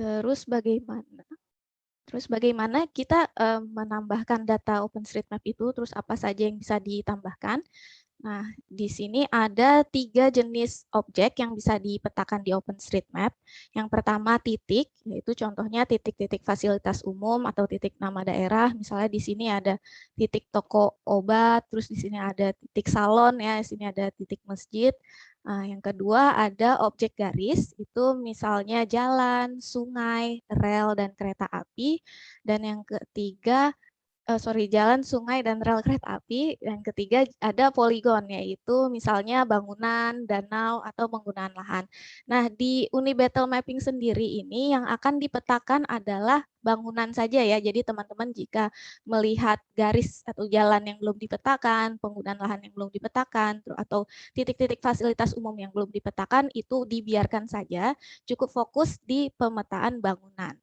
Terus bagaimana Terus bagaimana kita menambahkan data OpenStreetMap itu, terus apa saja yang bisa ditambahkan? Nah, di sini ada 3 jenis objek yang bisa dipetakan di OpenStreetMap. Yang pertama titik, yaitu contohnya titik-titik fasilitas umum atau titik nama daerah. Misalnya di sini ada titik toko obat, terus di sini ada titik salon, ya, di sini ada titik masjid. Nah, yang kedua ada objek garis, itu misalnya jalan, sungai, rel, dan kereta api. Dan yang ketiga jalan, sungai, dan rel kereta api. Yang ketiga ada poligon, yaitu misalnya bangunan, danau, atau penggunaan lahan. Nah, di Unibattle Mapping sendiri ini yang akan dipetakan adalah bangunan saja ya. Jadi teman-teman jika melihat garis atau jalan yang belum dipetakan, penggunaan lahan yang belum dipetakan, atau titik-titik fasilitas umum yang belum dipetakan, itu dibiarkan saja, cukup fokus di pemetaan bangunan.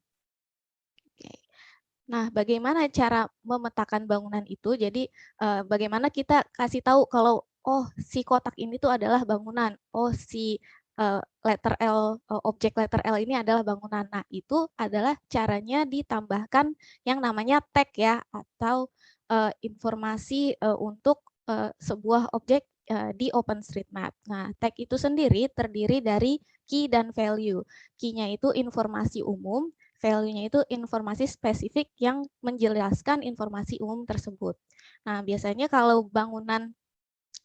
Oke. Nah, bagaimana cara memetakan bangunan itu? Jadi, bagaimana kita kasih tahu kalau, oh, si kotak ini tuh adalah bangunan, oh, si objek letter L ini adalah bangunan. Nah, itu adalah caranya ditambahkan yang namanya tag ya, atau informasi untuk sebuah objek di OpenStreetMap. Nah, tag itu sendiri terdiri dari key dan value. Key-nya itu informasi umum, value-nya itu informasi spesifik yang menjelaskan informasi umum tersebut. Nah, biasanya kalau bangunan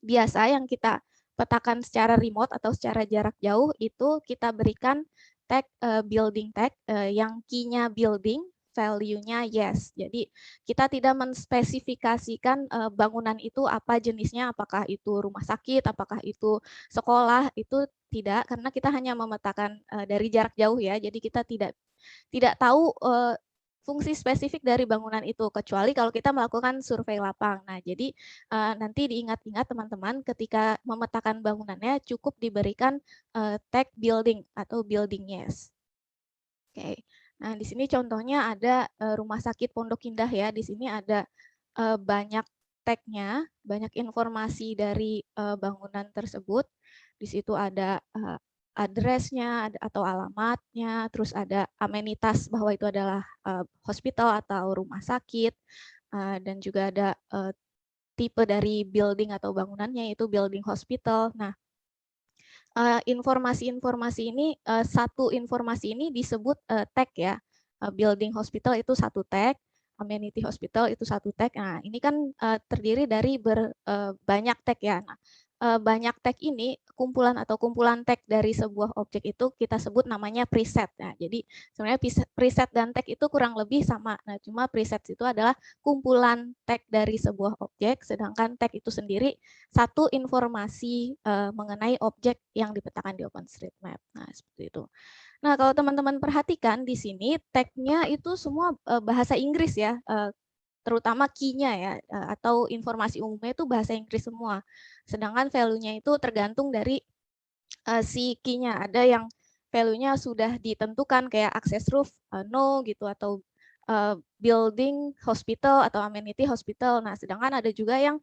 biasa yang kita petakan secara remote atau secara jarak jauh, itu kita berikan tag building tag yang key-nya building, value-nya yes. Jadi kita tidak menspesifikasikan bangunan itu apa jenisnya, apakah itu rumah sakit, apakah itu sekolah, itu tidak, karena kita hanya memetakan dari jarak jauh ya. Jadi kita tidak tahu fungsi spesifik dari bangunan itu, kecuali kalau kita melakukan survei lapang. Nah, jadi nanti diingat-ingat teman-teman ketika memetakan bangunannya cukup diberikan tag building atau building yes. Oke. Nah, di sini contohnya ada Rumah Sakit Pondok Indah ya. Di sini ada banyak tag-nya, banyak informasi dari bangunan tersebut. Di situ ada address-nya atau alamatnya, terus ada amenitas bahwa itu adalah hospital atau rumah sakit, dan juga ada tipe dari building atau bangunannya, yaitu building hospital. Nah, informasi-informasi ini, satu informasi ini disebut tag ya. Building hospital itu satu tag, amenity hospital itu satu tag. Nah, ini kan terdiri dari banyak tag ya. Nah, banyak tag ini, kumpulan tag dari sebuah objek itu kita sebut namanya preset. Nah, jadi sebenarnya preset dan tag itu kurang lebih sama. Nah, cuma preset itu adalah kumpulan tag dari sebuah objek, sedangkan tag itu sendiri satu informasi mengenai objek yang dipetakan di OpenStreetMap. Nah, seperti itu. Nah, kalau teman-teman perhatikan di sini tag-nya itu semua bahasa Inggris ya, terutama key-nya ya, atau informasi umumnya itu bahasa Inggris semua. Sedangkan value-nya itu tergantung dari si key-nya. Ada yang value-nya sudah ditentukan kayak access roof, no gitu, atau building hospital atau amenity hospital. Nah, sedangkan ada juga yang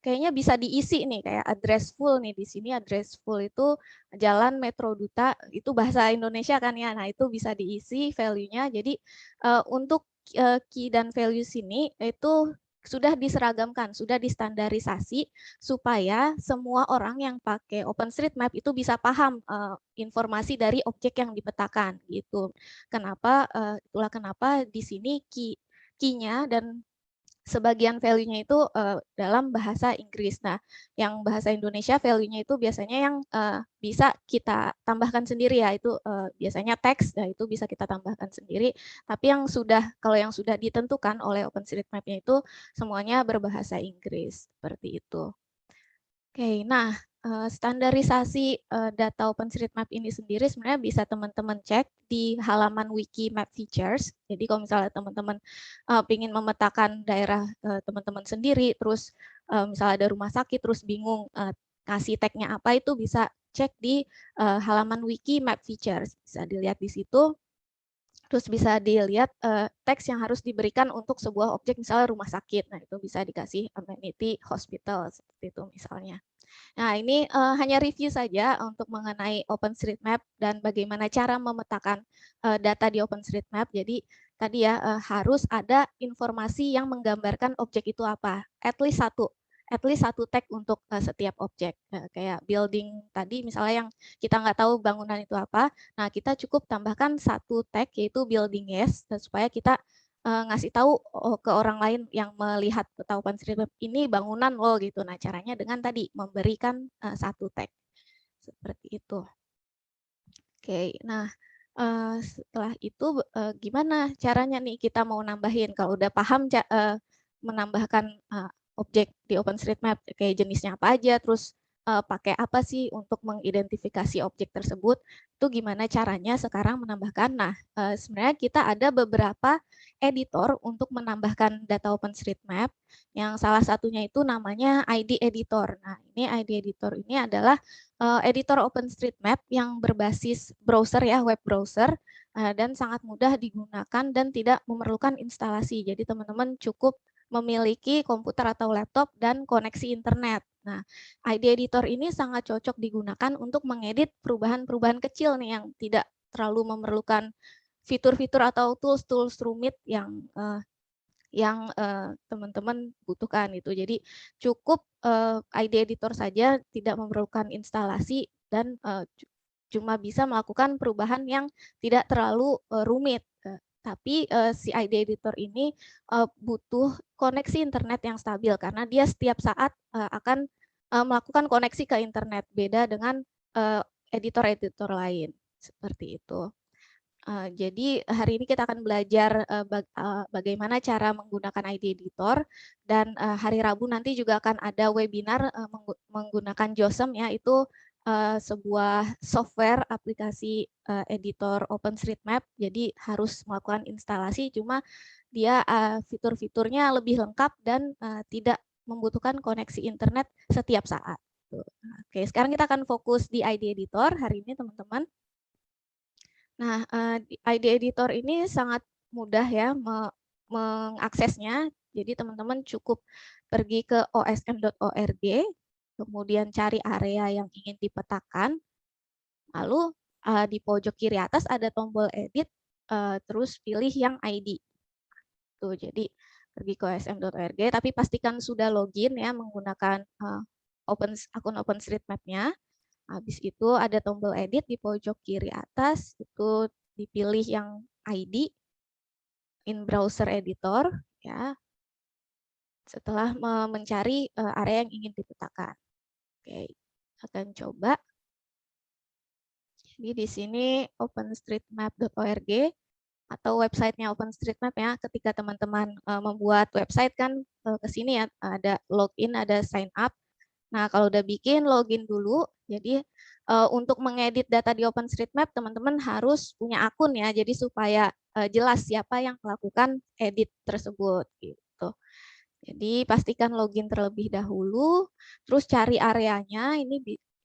kayaknya bisa diisi nih, kayak address full nih. Di sini address full itu Jalan Metro Duta, itu bahasa Indonesia kan ya. Nah, itu bisa diisi value-nya. Jadi untuk key dan value sini itu sudah diseragamkan, sudah distandarisasi supaya semua orang yang pakai OpenStreetMap itu bisa paham informasi dari objek yang dipetakan gitu. Itulah kenapa di sini key-nya dan sebagian value-nya itu dalam bahasa Inggris. Nah, yang bahasa Indonesia value-nya itu biasanya yang bisa kita tambahkan sendiri ya, itu biasanya teks, nah itu bisa kita tambahkan sendiri. Tapi kalau yang sudah ditentukan oleh OpenStreetMap-nya itu semuanya berbahasa Inggris, seperti itu. Oke, nah standarisasi data OpenStreetMap ini sendiri sebenarnya bisa teman-teman cek di halaman wiki Map Features. Jadi kalau misalnya teman-teman ingin memetakan daerah teman-teman sendiri, terus misalnya ada rumah sakit, terus bingung kasih tag-nya apa, itu bisa cek di halaman wiki Map Features. Bisa dilihat di situ. Terus bisa dilihat teks yang harus diberikan untuk sebuah objek, misalnya rumah sakit. Nah, itu bisa dikasih amenity hospital, seperti itu misalnya. Nah, ini hanya review saja untuk mengenai OpenStreetMap dan bagaimana cara memetakan data di OpenStreetMap. Jadi tadi ya harus ada informasi yang menggambarkan objek itu apa, at least satu tag untuk setiap objek. Kayak building tadi misalnya yang kita nggak tahu bangunan itu apa, nah kita cukup tambahkan satu tag yaitu building yes, supaya kita ngasih tahu ke orang lain yang melihat peta OpenStreetMap ini bangunan loh gitu. Nah, caranya dengan tadi memberikan satu tag seperti itu. Oke, nah setelah itu gimana caranya nih kita mau nambahin kalau udah paham menambahkan objek di OpenStreetMap kayak jenisnya apa aja, terus pakai apa sih untuk mengidentifikasi objek tersebut, itu gimana caranya sekarang menambahkan. Nah, sebenarnya kita ada beberapa editor untuk menambahkan data OpenStreetMap, yang salah satunya itu namanya ID Editor. Nah, ini ID Editor ini adalah editor OpenStreetMap yang berbasis browser ya, web browser, dan sangat mudah digunakan dan tidak memerlukan instalasi. Jadi teman-teman cukup memiliki komputer atau laptop dan koneksi internet. Nah, ID Editor ini sangat cocok digunakan untuk mengedit perubahan-perubahan kecil nih yang tidak terlalu memerlukan fitur-fitur atau tools-tools rumit yang teman-teman butuhkan itu. Jadi cukup ID editor saja, tidak memerlukan instalasi dan cuma bisa melakukan perubahan yang tidak terlalu rumit. Tapi si ID editor ini butuh koneksi internet yang stabil karena dia setiap saat akan melakukan koneksi ke internet, beda dengan editor-editor lain seperti itu. Jadi hari ini kita akan belajar bagaimana cara menggunakan ID Editor, dan hari Rabu nanti juga akan ada webinar menggunakan JOSM ya, itu sebuah software aplikasi editor OpenStreetMap, jadi harus melakukan instalasi, cuma dia fitur-fiturnya lebih lengkap dan tidak membutuhkan koneksi internet setiap saat. Oke, sekarang kita akan fokus di ID Editor hari ini teman-teman. Nah, ID Editor ini sangat mudah ya mengaksesnya. Jadi teman-teman cukup pergi ke osm.org, kemudian cari area yang ingin dipetakan, lalu di pojok kiri atas ada tombol edit, terus pilih yang ID. Tuh, jadi pergi ke osm.org, tapi pastikan sudah login ya menggunakan akun OpenStreetMap-nya. Habis itu ada tombol edit di pojok kiri atas, itu dipilih yang ID, in browser editor, ya. Setelah mencari area yang ingin dipetakan. Oke, akan coba. Jadi di sini openstreetmap.org atau websitenya OpenStreetMap ya. Ketika teman-teman membuat website kan ke sini ya, ada login, ada sign up. Nah, kalau udah bikin, login dulu. Jadi, untuk mengedit data di OpenStreetMap, teman-teman harus punya akun ya, jadi supaya jelas siapa yang melakukan edit tersebut. Gitu. Jadi, pastikan login terlebih dahulu, terus cari areanya, ini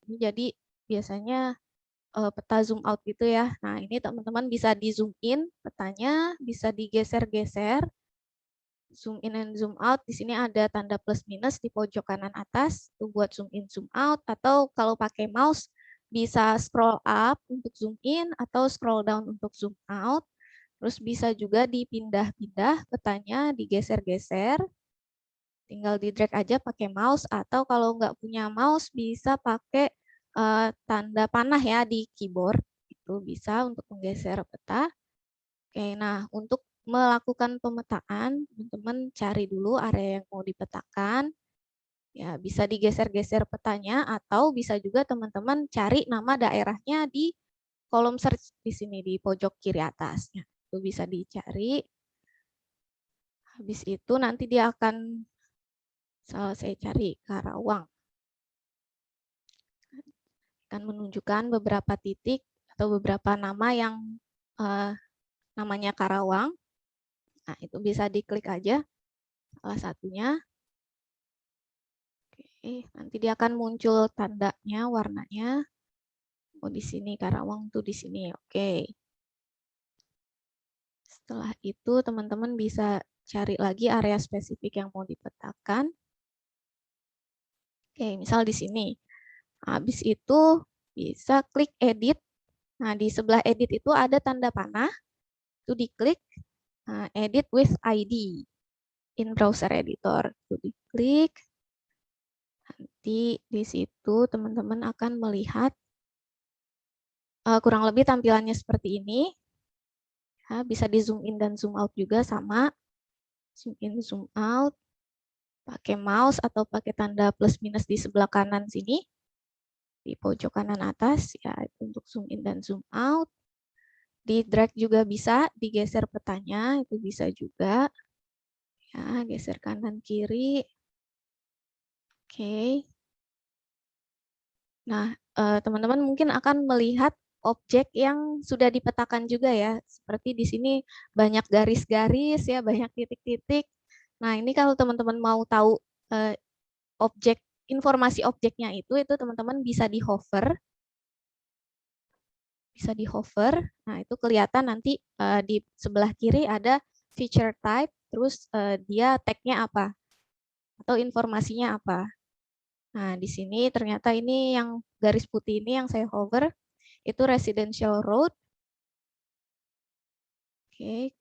jadi biasanya peta zoom out gitu ya. Nah, ini teman-teman bisa di zoom in petanya, bisa digeser-geser, zoom in and zoom out. Di sini ada tanda plus minus di pojok kanan atas itu buat zoom in zoom out, atau kalau pakai mouse bisa scroll up untuk zoom in atau scroll down untuk zoom out. Terus bisa juga dipindah-pindah petanya, digeser-geser. Tinggal di drag aja pakai mouse, atau kalau nggak punya mouse bisa pakai tanda panah ya di keyboard. Itu bisa untuk menggeser peta. Oke, nah untuk melakukan pemetaan, teman-teman cari dulu area yang mau dipetakan. Ya, bisa digeser-geser petanya atau bisa juga teman-teman cari nama daerahnya di kolom search di sini di pojok kiri atasnya. Itu bisa dicari. Habis itu nanti dia akan saya cari Karawang. Akan menunjukkan beberapa titik atau beberapa nama yang namanya Karawang. Nah, itu bisa diklik aja salah satunya. Oke, nanti dia akan muncul tandanya, warnanya. Oh, di sini Karawang tuh di sini. Oke. Setelah itu teman-teman bisa cari lagi area spesifik yang mau dipetakan. Oke, misal di sini. Habis itu bisa klik edit. Nah, di sebelah edit itu ada tanda panah. Itu diklik edit with ID in browser editor. Itu diklik. Nanti di situ teman-teman akan melihat kurang lebih tampilannya seperti ini. Ya, bisa di zoom in dan zoom out juga sama. Zoom in, zoom out. Pakai mouse atau pakai tanda plus minus di sebelah kanan sini. Di pojok kanan atas, ya untuk zoom in dan zoom out. Di drag juga bisa, digeser petanya, itu bisa juga. Ya, geser kanan kiri. Oke. Nah, teman-teman mungkin akan melihat objek yang sudah dipetakan juga ya. Seperti di sini banyak garis-garis ya, banyak titik-titik. Nah, ini kalau teman-teman mau tahu objek informasi objeknya itu teman-teman bisa di hover. Bisa di hover. Nah, itu kelihatan nanti di sebelah kiri ada feature type, terus dia tag-nya apa atau informasinya apa. Nah, di sini ternyata ini yang garis putih ini yang saya hover itu residential road. Oke,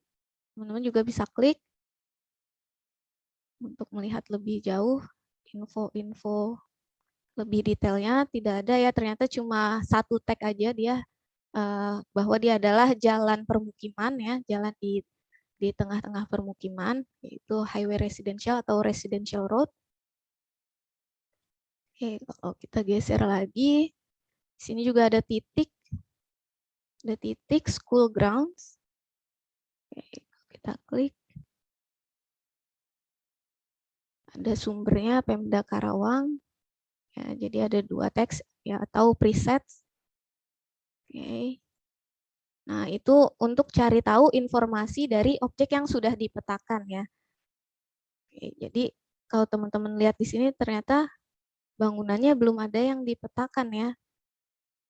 teman-teman juga bisa klik untuk melihat lebih jauh info-info lebih detailnya. Tidak ada ya, ternyata cuma satu tag aja dia bahwa dia adalah jalan permukiman ya, jalan di tengah-tengah permukiman, yaitu highway residential atau residential road. Oke, kalau kita geser lagi, di sini juga ada titik school grounds. Oke, kita klik. Ada sumbernya Pemda Karawang. Ya, jadi ada 2 teks ya atau presets. Oke. Nah, itu untuk cari tahu informasi dari objek yang sudah dipetakan ya. Oke, jadi kalau teman-teman lihat di sini ternyata bangunannya belum ada yang dipetakan ya.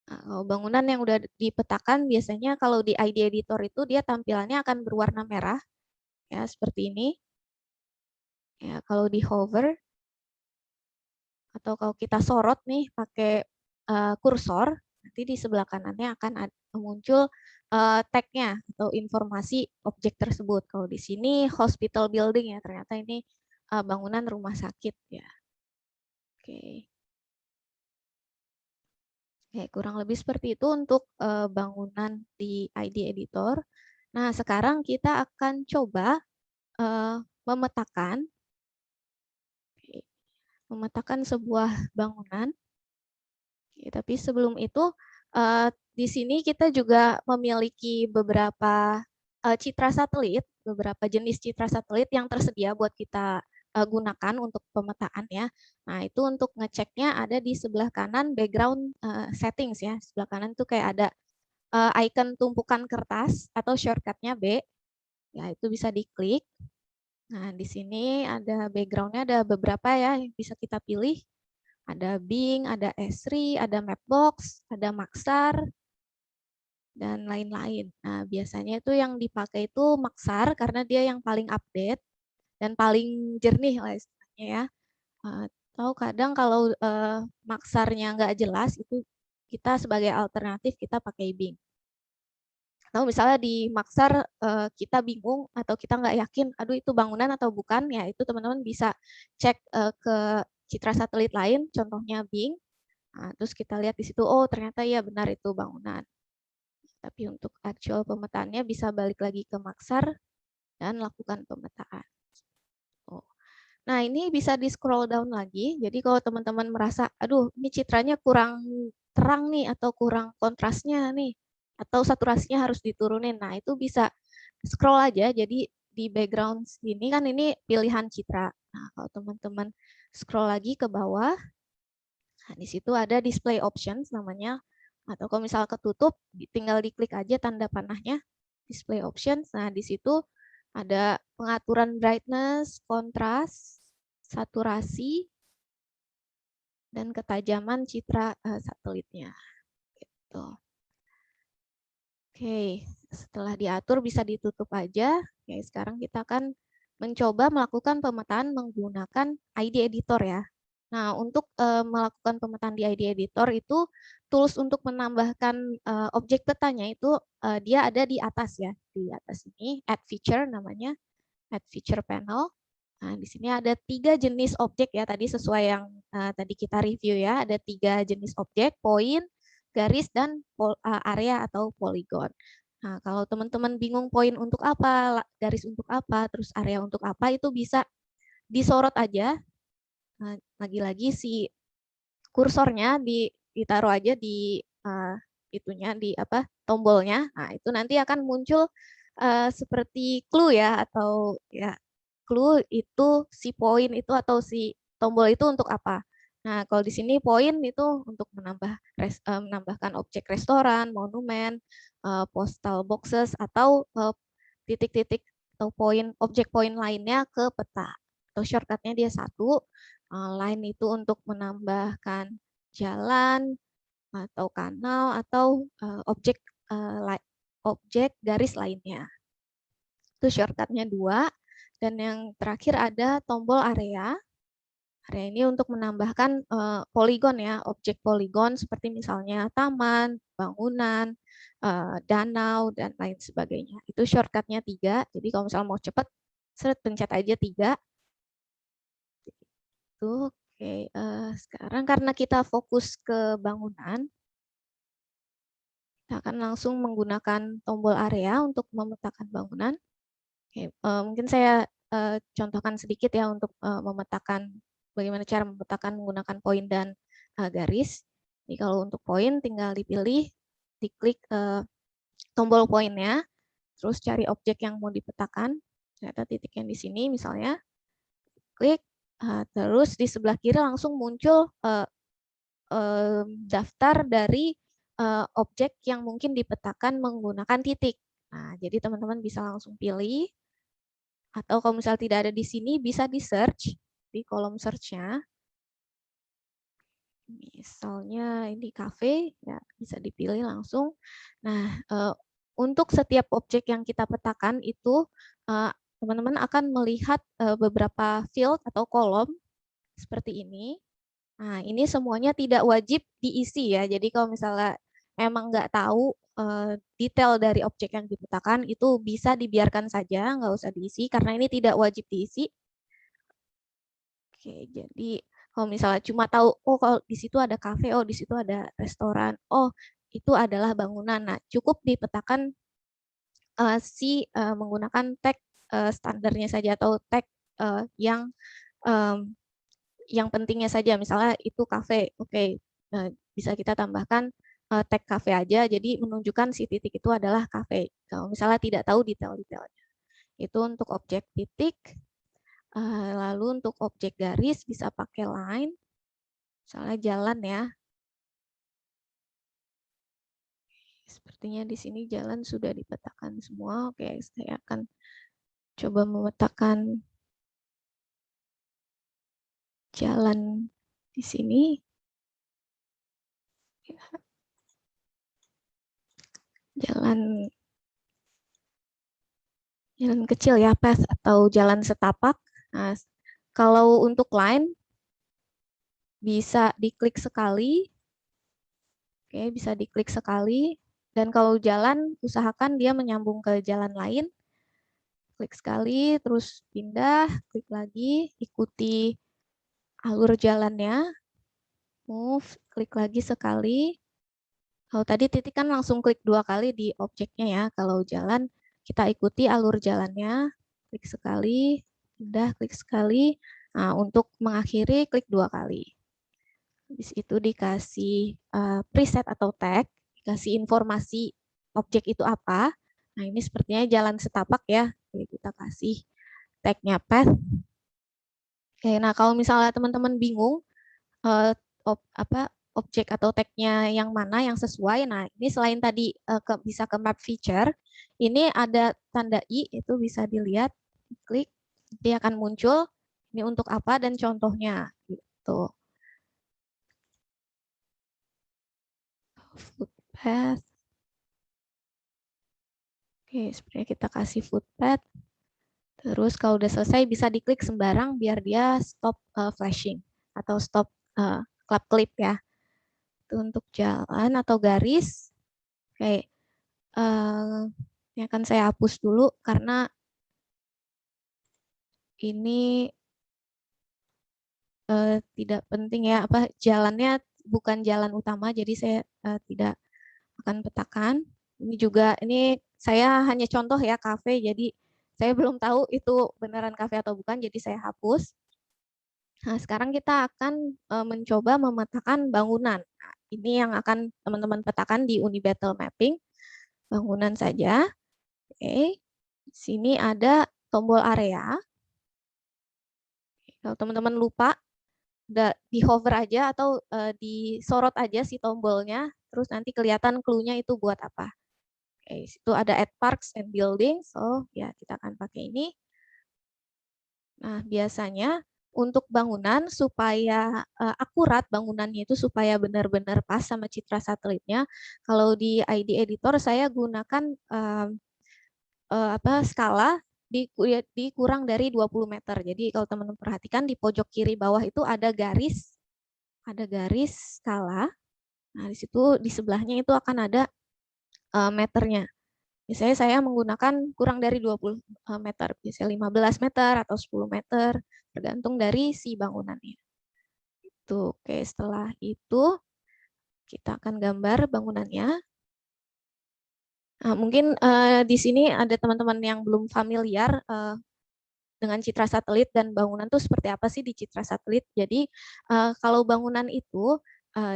Nah, kalau bangunan yang udah dipetakan biasanya kalau di ID editor itu dia tampilannya akan berwarna merah ya seperti ini. Ya, kalau di hover atau kalau kita sorot nih pakai kursor, nanti di sebelah kanannya akan muncul tag-nya atau informasi objek tersebut. Kalau di sini hospital building ya, ternyata ini bangunan rumah sakit ya. Oke. Oke, kurang lebih seperti itu untuk bangunan di ID editor. Nah, sekarang kita akan coba memetakan sebuah bangunan. Tapi sebelum itu, di sini kita juga memiliki beberapa citra satelit, beberapa jenis citra satelit yang tersedia buat kita gunakan untuk pemetaan ya. Nah, itu untuk ngeceknya ada di sebelah kanan background settings ya. Sebelah kanan tuh kayak ada icon tumpukan kertas atau shortcutnya B. Ya, itu bisa diklik. Nah, di sini ada backgroundnya ada beberapa ya yang bisa kita pilih. Ada Bing, ada Esri, ada Mapbox, ada Maxar, dan lain-lain. Nah, biasanya itu yang dipakai itu Maxar karena dia yang paling update dan paling jernih lah istilahnya ya. Atau kadang kalau Maxarnya nggak jelas, itu kita sebagai alternatif kita pakai Bing. Atau misalnya di Maxar kita bingung atau kita nggak yakin, aduh itu bangunan atau bukan, ya itu teman-teman bisa cek ke citra satelit lain, contohnya Bing. Nah, terus kita lihat di situ, oh ternyata ya benar itu bangunan. Tapi untuk actual pemetaannya bisa balik lagi ke Maxar dan lakukan pemetaan. Oh. Nah, ini bisa di scroll down lagi. Jadi kalau teman-teman merasa, aduh ini citranya kurang terang nih atau kurang kontrasnya nih, atau saturasinya harus diturunin. Nah, itu bisa scroll aja. Jadi di background ini kan ini pilihan citra. Nah, kalau teman-teman scroll lagi ke bawah, nah, di situ ada display options namanya. Atau kalau misal ketutup, tinggal diklik aja tanda panahnya, display options. Nah, di situ ada pengaturan brightness, kontras, saturasi, dan ketajaman citra satelitnya. Gitu. Oke, setelah diatur bisa ditutup aja. Oke, sekarang kita akan mencoba melakukan pemetaan menggunakan ID editor ya. Nah, untuk melakukan pemetaan di ID Editor itu tools untuk menambahkan objek petanya itu dia ada di atas ya, di atas ini Add Feature namanya, Add Feature Panel. Nah, di sini ada 3 jenis objek ya, tadi sesuai yang tadi kita review ya, ada 3 jenis objek, point, garis, dan area atau polygon. Nah, kalau teman-teman bingung poin untuk apa, garis untuk apa, terus area untuk apa, itu bisa disorot aja. Nah, lagi-lagi si kursornya ditaruh aja di itunya di apa tombolnya. Nah, itu nanti akan muncul seperti clue ya atau ya clue itu si poin itu atau si tombol itu untuk apa. Nah, kalau di sini poin itu untuk menambahkan objek restoran, monumen, postal boxes atau titik-titik atau poin objek poin lainnya ke peta. Atau shortcutnya dia satu. Line itu untuk menambahkan jalan atau kanal atau objek garis lainnya. Itu shortcutnya 2. Dan yang terakhir ada tombol area. Area ini untuk menambahkan poligon ya, objek poligon seperti misalnya taman, bangunan, danau, dan lain sebagainya. Itu shortcutnya 3. Jadi kalau misalnya mau cepat, pencet aja 3. Oke, sekarang karena kita fokus ke bangunan, kita akan langsung menggunakan tombol area untuk memetakan bangunan. Oke, mungkin saya contohkan sedikit ya untuk memetakan bagaimana cara memetakan menggunakan poin dan garis. Jadi kalau untuk poin tinggal dipilih, diklik tombol poinnya, terus cari objek yang mau dipetakan. Ternyata titik yang di sini misalnya, klik, terus di sebelah kiri langsung muncul daftar dari objek yang mungkin dipetakan menggunakan titik. Nah, jadi teman-teman bisa langsung pilih, atau kalau misalnya tidak ada di sini, bisa di search di kolom search-nya. Misalnya ini cafe, ya bisa dipilih langsung. Nah, untuk setiap objek yang kita petakan itu, teman-teman akan melihat beberapa field atau kolom seperti ini. Nah, ini semuanya tidak wajib diisi ya. Jadi kalau misalnya emang nggak tahu detail dari objek yang dipetakan, itu bisa dibiarkan saja, nggak usah diisi, karena ini tidak wajib diisi. Oke, jadi kalau misalnya cuma tahu, oh kalau di situ ada kafe, oh di situ ada restoran, oh itu adalah bangunan. Nah, cukup dipetakan menggunakan tag standarnya saja atau tag yang pentingnya saja, misalnya itu kafe, oke, bisa kita tambahkan tag kafe aja, jadi menunjukkan si titik itu adalah kafe. Kalau misalnya tidak tahu detail-detailnya. Itu untuk objek titik, lalu untuk objek garis bisa pakai line, misalnya jalan ya. Sepertinya di sini jalan sudah dipetakan semua, oke, saya akan coba memetakan jalan di sini. Jalan kecil ya, path atau jalan setapak. Nah, kalau untuk line bisa diklik sekali. Oke, bisa diklik sekali. Dan kalau jalan, usahakan dia menyambung ke jalan lain. Klik sekali, terus pindah, klik lagi, ikuti alur jalannya. Move, klik lagi sekali. Kalau tadi titik kan langsung klik 2 kali di objeknya ya. Kalau jalan, kita ikuti alur jalannya. Klik sekali, pindah, klik sekali. Nah, untuk mengakhiri, klik 2 kali. Habis itu dikasih preset atau tag, dikasih informasi objek itu apa. Nah, ini sepertinya jalan setapak ya. Jadi kita kasih tagnya path. Oke, nah kalau misalnya teman-teman bingung objek atau tagnya yang mana yang sesuai, nah ini selain tadi bisa ke map feature, ini ada tanda i, itu bisa dilihat, klik, dia akan muncul ini untuk apa dan contohnya gitu. Footpath. Oke, sebenarnya kita kasih footpath. Terus kalau udah selesai bisa diklik sembarang biar dia stop flashing atau stop club clip ya. Itu untuk jalan atau garis. Oke, ini akan saya hapus dulu karena ini tidak penting ya, apa jalannya bukan jalan utama, jadi saya tidak akan petakan. Ini juga, ini saya hanya contoh ya kafe, jadi saya belum tahu itu beneran kafe atau bukan, jadi saya hapus. Nah, sekarang kita akan mencoba memetakan bangunan. Nah, ini yang akan teman-teman petakan di Unibattle Mapping. Bangunan saja. Oke. Di sini ada tombol area. Kalau teman-teman lupa, di hover aja atau disorot aja si tombolnya, terus nanti kelihatan clue-nya itu buat apa. Oke, itu ada add parks and buildings. So, ya kita akan pakai ini. Nah, biasanya untuk bangunan supaya akurat bangunannya itu supaya benar-benar pas sama citra satelitnya. Kalau di ID editor saya gunakan skala dikurang dari 20 meter. Jadi kalau teman-teman perhatikan di pojok kiri bawah itu ada garis skala. Nah, di situ di sebelahnya itu akan ada meternya. Biasanya saya menggunakan kurang dari 20 meter, biasanya 15 meter atau 10 meter, tergantung dari si bangunannya. Itu, oke, setelah itu kita akan gambar bangunannya. Nah, mungkin di sini ada teman-teman yang belum familiar dengan citra satelit dan bangunan itu seperti apa sih di citra satelit. Jadi kalau bangunan itu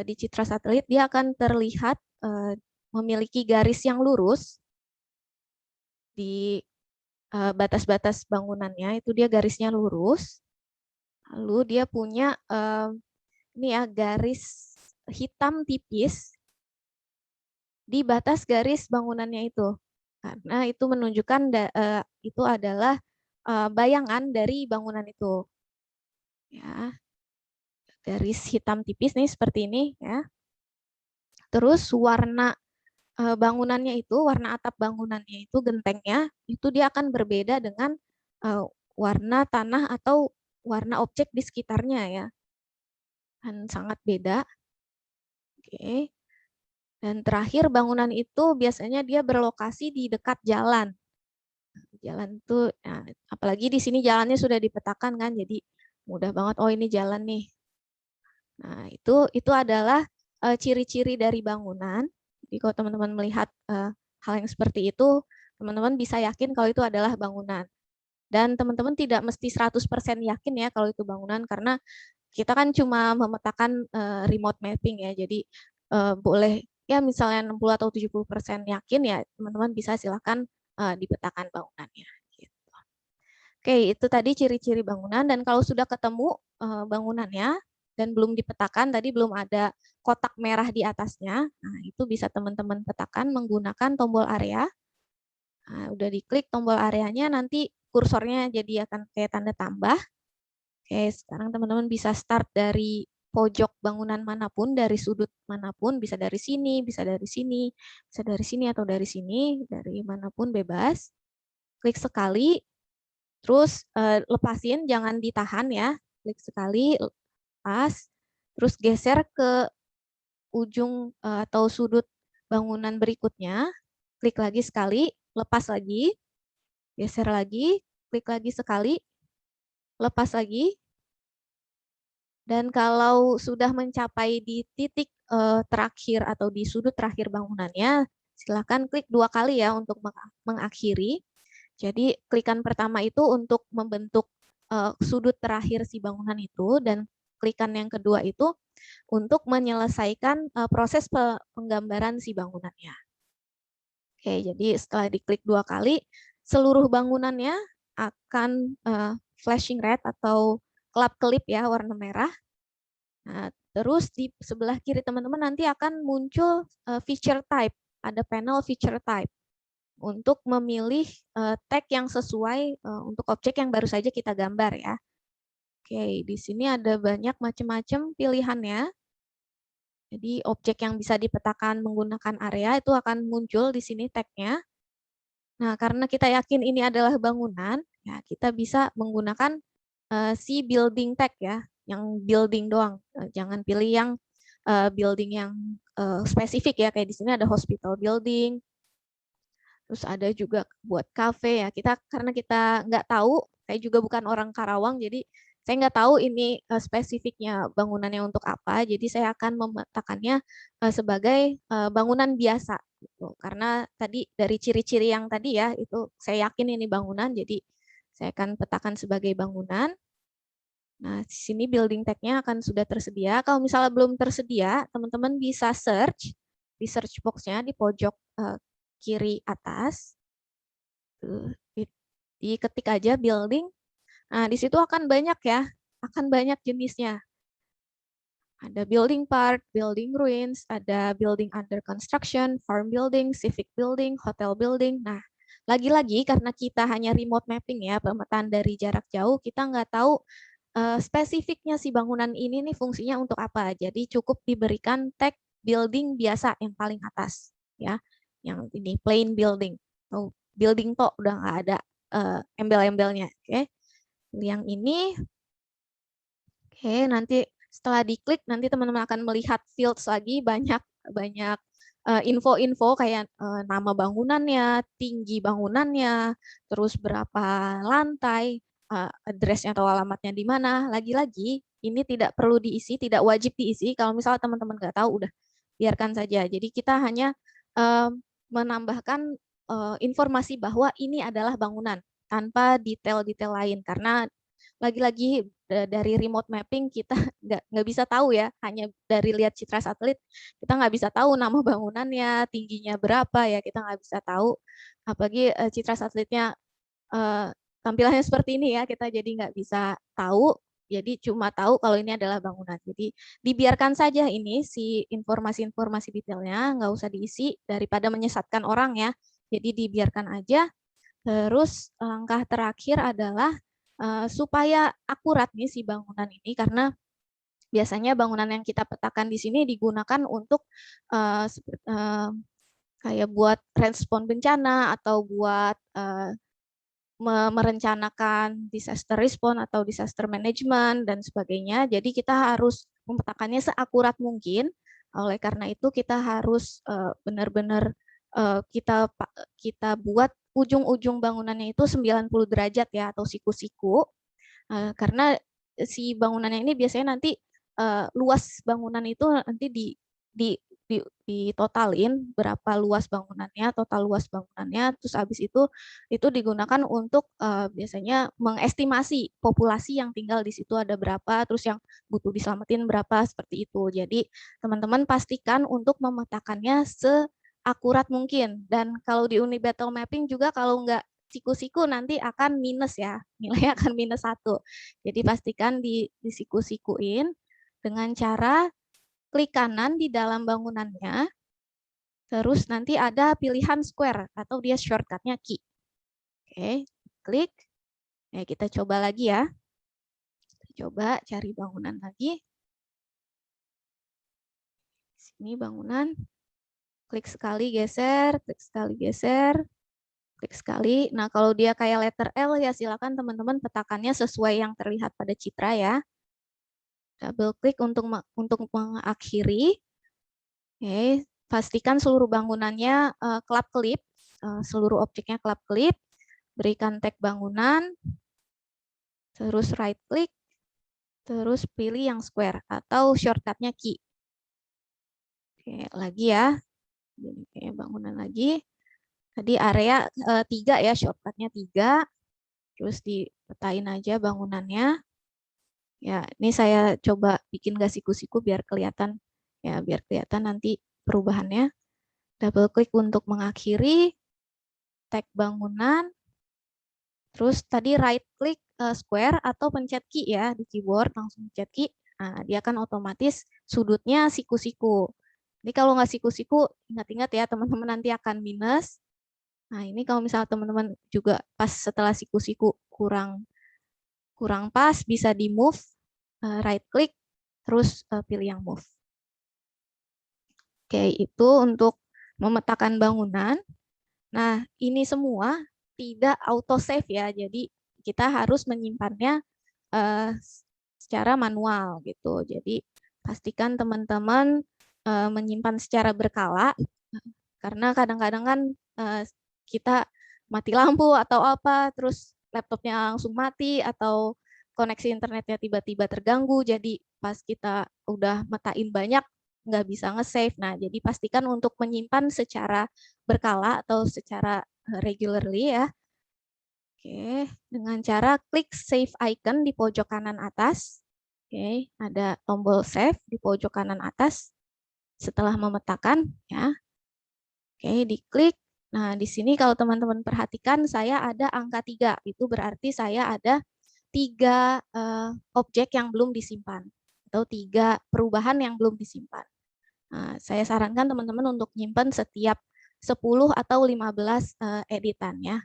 di citra satelit dia akan terlihat memiliki garis yang lurus di batas-batas bangunannya, itu dia garisnya lurus. Lalu dia punya ini ya garis hitam tipis di batas garis bangunannya itu. Karena itu menunjukkan itu adalah bayangan dari bangunan itu. Ya. Garis hitam tipis nih seperti ini ya. Terus warna bangunannya itu, warna atap bangunannya itu, gentengnya, itu dia akan berbeda dengan warna tanah atau warna objek di sekitarnya ya. Dan sangat beda. Oke. Dan terakhir bangunan itu biasanya dia berlokasi di dekat jalan. Jalan itu, nah, apalagi di sini jalannya sudah dipetakan kan, jadi mudah banget, oh ini jalan nih. Nah, itu adalah ciri-ciri dari bangunan. Jadi kalau teman-teman melihat hal yang seperti itu, teman-teman bisa yakin kalau itu adalah bangunan. Dan teman-teman tidak mesti 100% yakin ya kalau itu bangunan, karena kita kan cuma memetakan remote mapping ya. Jadi boleh ya misalnya 60 atau 70% yakin ya, teman-teman bisa silakan dipetakan bangunannya. Gitu. Oke, itu tadi ciri-ciri bangunan, dan kalau sudah ketemu bangunannya, dan belum dipetakan, tadi belum ada kotak merah di atasnya, nah itu bisa teman-teman petakan menggunakan tombol area. Nah, udah diklik tombol areanya, nanti kursornya jadi akan kayak tanda tambah. Oke, sekarang teman-teman bisa start dari pojok bangunan manapun, dari sudut manapun, bisa dari sini, bisa dari sini, bisa dari sini atau dari sini, dari manapun bebas. Klik sekali, terus lepasin, jangan ditahan ya. Klik sekali, pas, terus geser ke ujung atau sudut bangunan berikutnya, klik lagi sekali, lepas lagi, geser lagi, klik lagi sekali, lepas lagi, dan kalau sudah mencapai di titik terakhir atau di sudut terakhir bangunannya, silakan klik 2 kali ya untuk mengakhiri. Jadi klikan pertama itu untuk membentuk sudut terakhir si bangunan itu, dan klikan yang kedua itu untuk menyelesaikan proses penggambaran si bangunannya. Oke, jadi setelah diklik 2 kali, seluruh bangunannya akan flashing red atau kelap-kelip ya, warna merah. Nah, terus di sebelah kiri teman-teman nanti akan muncul feature type, ada panel feature type untuk memilih tag yang sesuai untuk objek yang baru saja kita gambar ya. Oke, di sini ada banyak macam-macam pilihannya. Jadi objek yang bisa dipetakan menggunakan area itu akan muncul di sini tag-nya. Nah, karena kita yakin ini adalah bangunan, ya kita bisa menggunakan si building tag ya. yang building doang. Jangan pilih yang building yang spesifik ya, kayak di sini ada hospital building. Terus ada juga buat cafe ya. Karena kita nggak tahu, saya juga bukan orang Karawang, jadi saya nggak tahu ini spesifiknya bangunannya untuk apa. Jadi saya akan memetakannya sebagai bangunan biasa. Gitu. Karena tadi dari ciri-ciri yang tadi ya, itu saya yakin ini bangunan, jadi saya akan petakan sebagai bangunan. Nah, di sini building tag-nya akan sudah tersedia. Kalau misalnya belum tersedia, teman-teman bisa search di search box-nya di pojok kiri atas. Diketik aja building. Nah, di situ akan banyak ya, akan banyak jenisnya. Ada building part, building ruins, ada building under construction, farm building, civic building, hotel building. Nah, lagi-lagi karena kita hanya remote mapping ya, pemetaan dari jarak jauh, kita nggak tahu spesifiknya si bangunan ini nih fungsinya untuk apa. Jadi cukup diberikan tag building biasa yang paling atas ya, yang ini plain building. Oh, building kok udah nggak ada embel-embelnya. Oke, yang ini. Oke, nanti setelah diklik nanti teman-teman akan melihat fields lagi banyak info-info kayak nama bangunannya, tinggi bangunannya, terus berapa lantai, address-nya atau alamatnya di mana. Lagi-lagi ini tidak perlu diisi, tidak wajib diisi. Kalau misalnya teman-teman nggak tahu, udah biarkan saja. Jadi kita hanya menambahkan informasi bahwa ini adalah bangunan tanpa detail-detail lain, karena lagi-lagi dari remote mapping kita nggak bisa tahu ya, hanya dari lihat citra satelit kita nggak bisa tahu nama bangunannya, tingginya berapa ya, kita nggak bisa tahu. Apalagi citra satelitnya tampilannya seperti ini ya, kita jadi nggak bisa tahu. Jadi cuma tahu kalau ini adalah bangunan. Jadi dibiarkan saja ini si informasi-informasi detailnya, nggak usah diisi daripada menyesatkan orang ya. Jadi dibiarkan aja. Terus langkah terakhir adalah supaya akurat nih si bangunan ini, karena biasanya bangunan yang kita petakan di sini digunakan untuk kayak buat respon bencana atau buat merencanakan disaster response atau disaster management dan sebagainya. Jadi kita harus memetakannya seakurat mungkin. Oleh karena itu kita harus benar-benar kita buat ujung-ujung bangunannya itu 90 derajat ya, atau siku-siku. Karena si bangunannya ini biasanya nanti luas bangunan itu nanti ditotalin berapa luas bangunannya, total luas bangunannya, terus habis itu digunakan untuk biasanya mengestimasi populasi yang tinggal di situ ada berapa, terus yang butuh diselamatin berapa, seperti itu. Jadi teman-teman pastikan untuk memetakannya seakurat mungkin. Dan kalau di Unibattle Mapping juga kalau nggak siku-siku nanti akan minus ya, nilainya akan -1. Jadi pastikan disiku-sikuin dengan cara klik kanan di dalam bangunannya, terus nanti ada pilihan square atau dia shortcutnya key. Oke, klik. Nah, kita coba lagi ya. Kita coba cari bangunan lagi. Sini bangunan. Klik sekali geser, klik sekali geser, klik sekali. Nah, kalau dia kayak letter L ya silakan teman-teman petakannya sesuai yang terlihat pada citra ya. Double klik untuk mengakhiri. Oke, pastikan seluruh bangunannya kelap-kelip, seluruh objeknya kelap-kelip. Berikan tag bangunan, terus right click, terus pilih yang square atau shortcutnya key. Oke, lagi ya. Oke, bangunan lagi. Tadi area 3 ya, shortcutnya 3. Terus dipetain aja bangunannya. Ya, ini saya coba bikin gak siku-siku biar kelihatan ya, biar kelihatan nanti perubahannya. Double klik untuk mengakhiri, tag bangunan, terus tadi right click square atau pencet key ya di keyboard, langsung pencet key. Nah, dia akan otomatis sudutnya siku-siku. Ini kalau nggak siku-siku, ingat-ingat ya teman-teman nanti akan minus. Nah, ini kalau misalnya teman-teman juga pas setelah siku-siku kurang pas, bisa di move, right click, terus pilih yang move. Oke, itu untuk memetakan bangunan. Nah, ini semua tidak auto save ya, jadi kita harus menyimpannya secara manual gitu. Jadi pastikan teman-teman menyimpan secara berkala, karena kadang-kadang kan kita mati lampu atau apa, terus laptopnya langsung mati atau koneksi internetnya tiba-tiba terganggu, jadi pas kita udah metain banyak nggak bisa nge-save. Nah, jadi pastikan untuk menyimpan secara berkala atau secara regularly ya. Oke, dengan cara klik save icon di pojok kanan atas. Oke, ada tombol save di pojok kanan atas setelah memetakan ya. Oke, diklik. Nah, di sini kalau teman-teman perhatikan saya ada angka 3. Itu berarti saya ada 3 objek yang belum disimpan atau 3 perubahan yang belum disimpan. Nah, saya sarankan teman-teman untuk nyimpan setiap 10 atau 15 editan ya,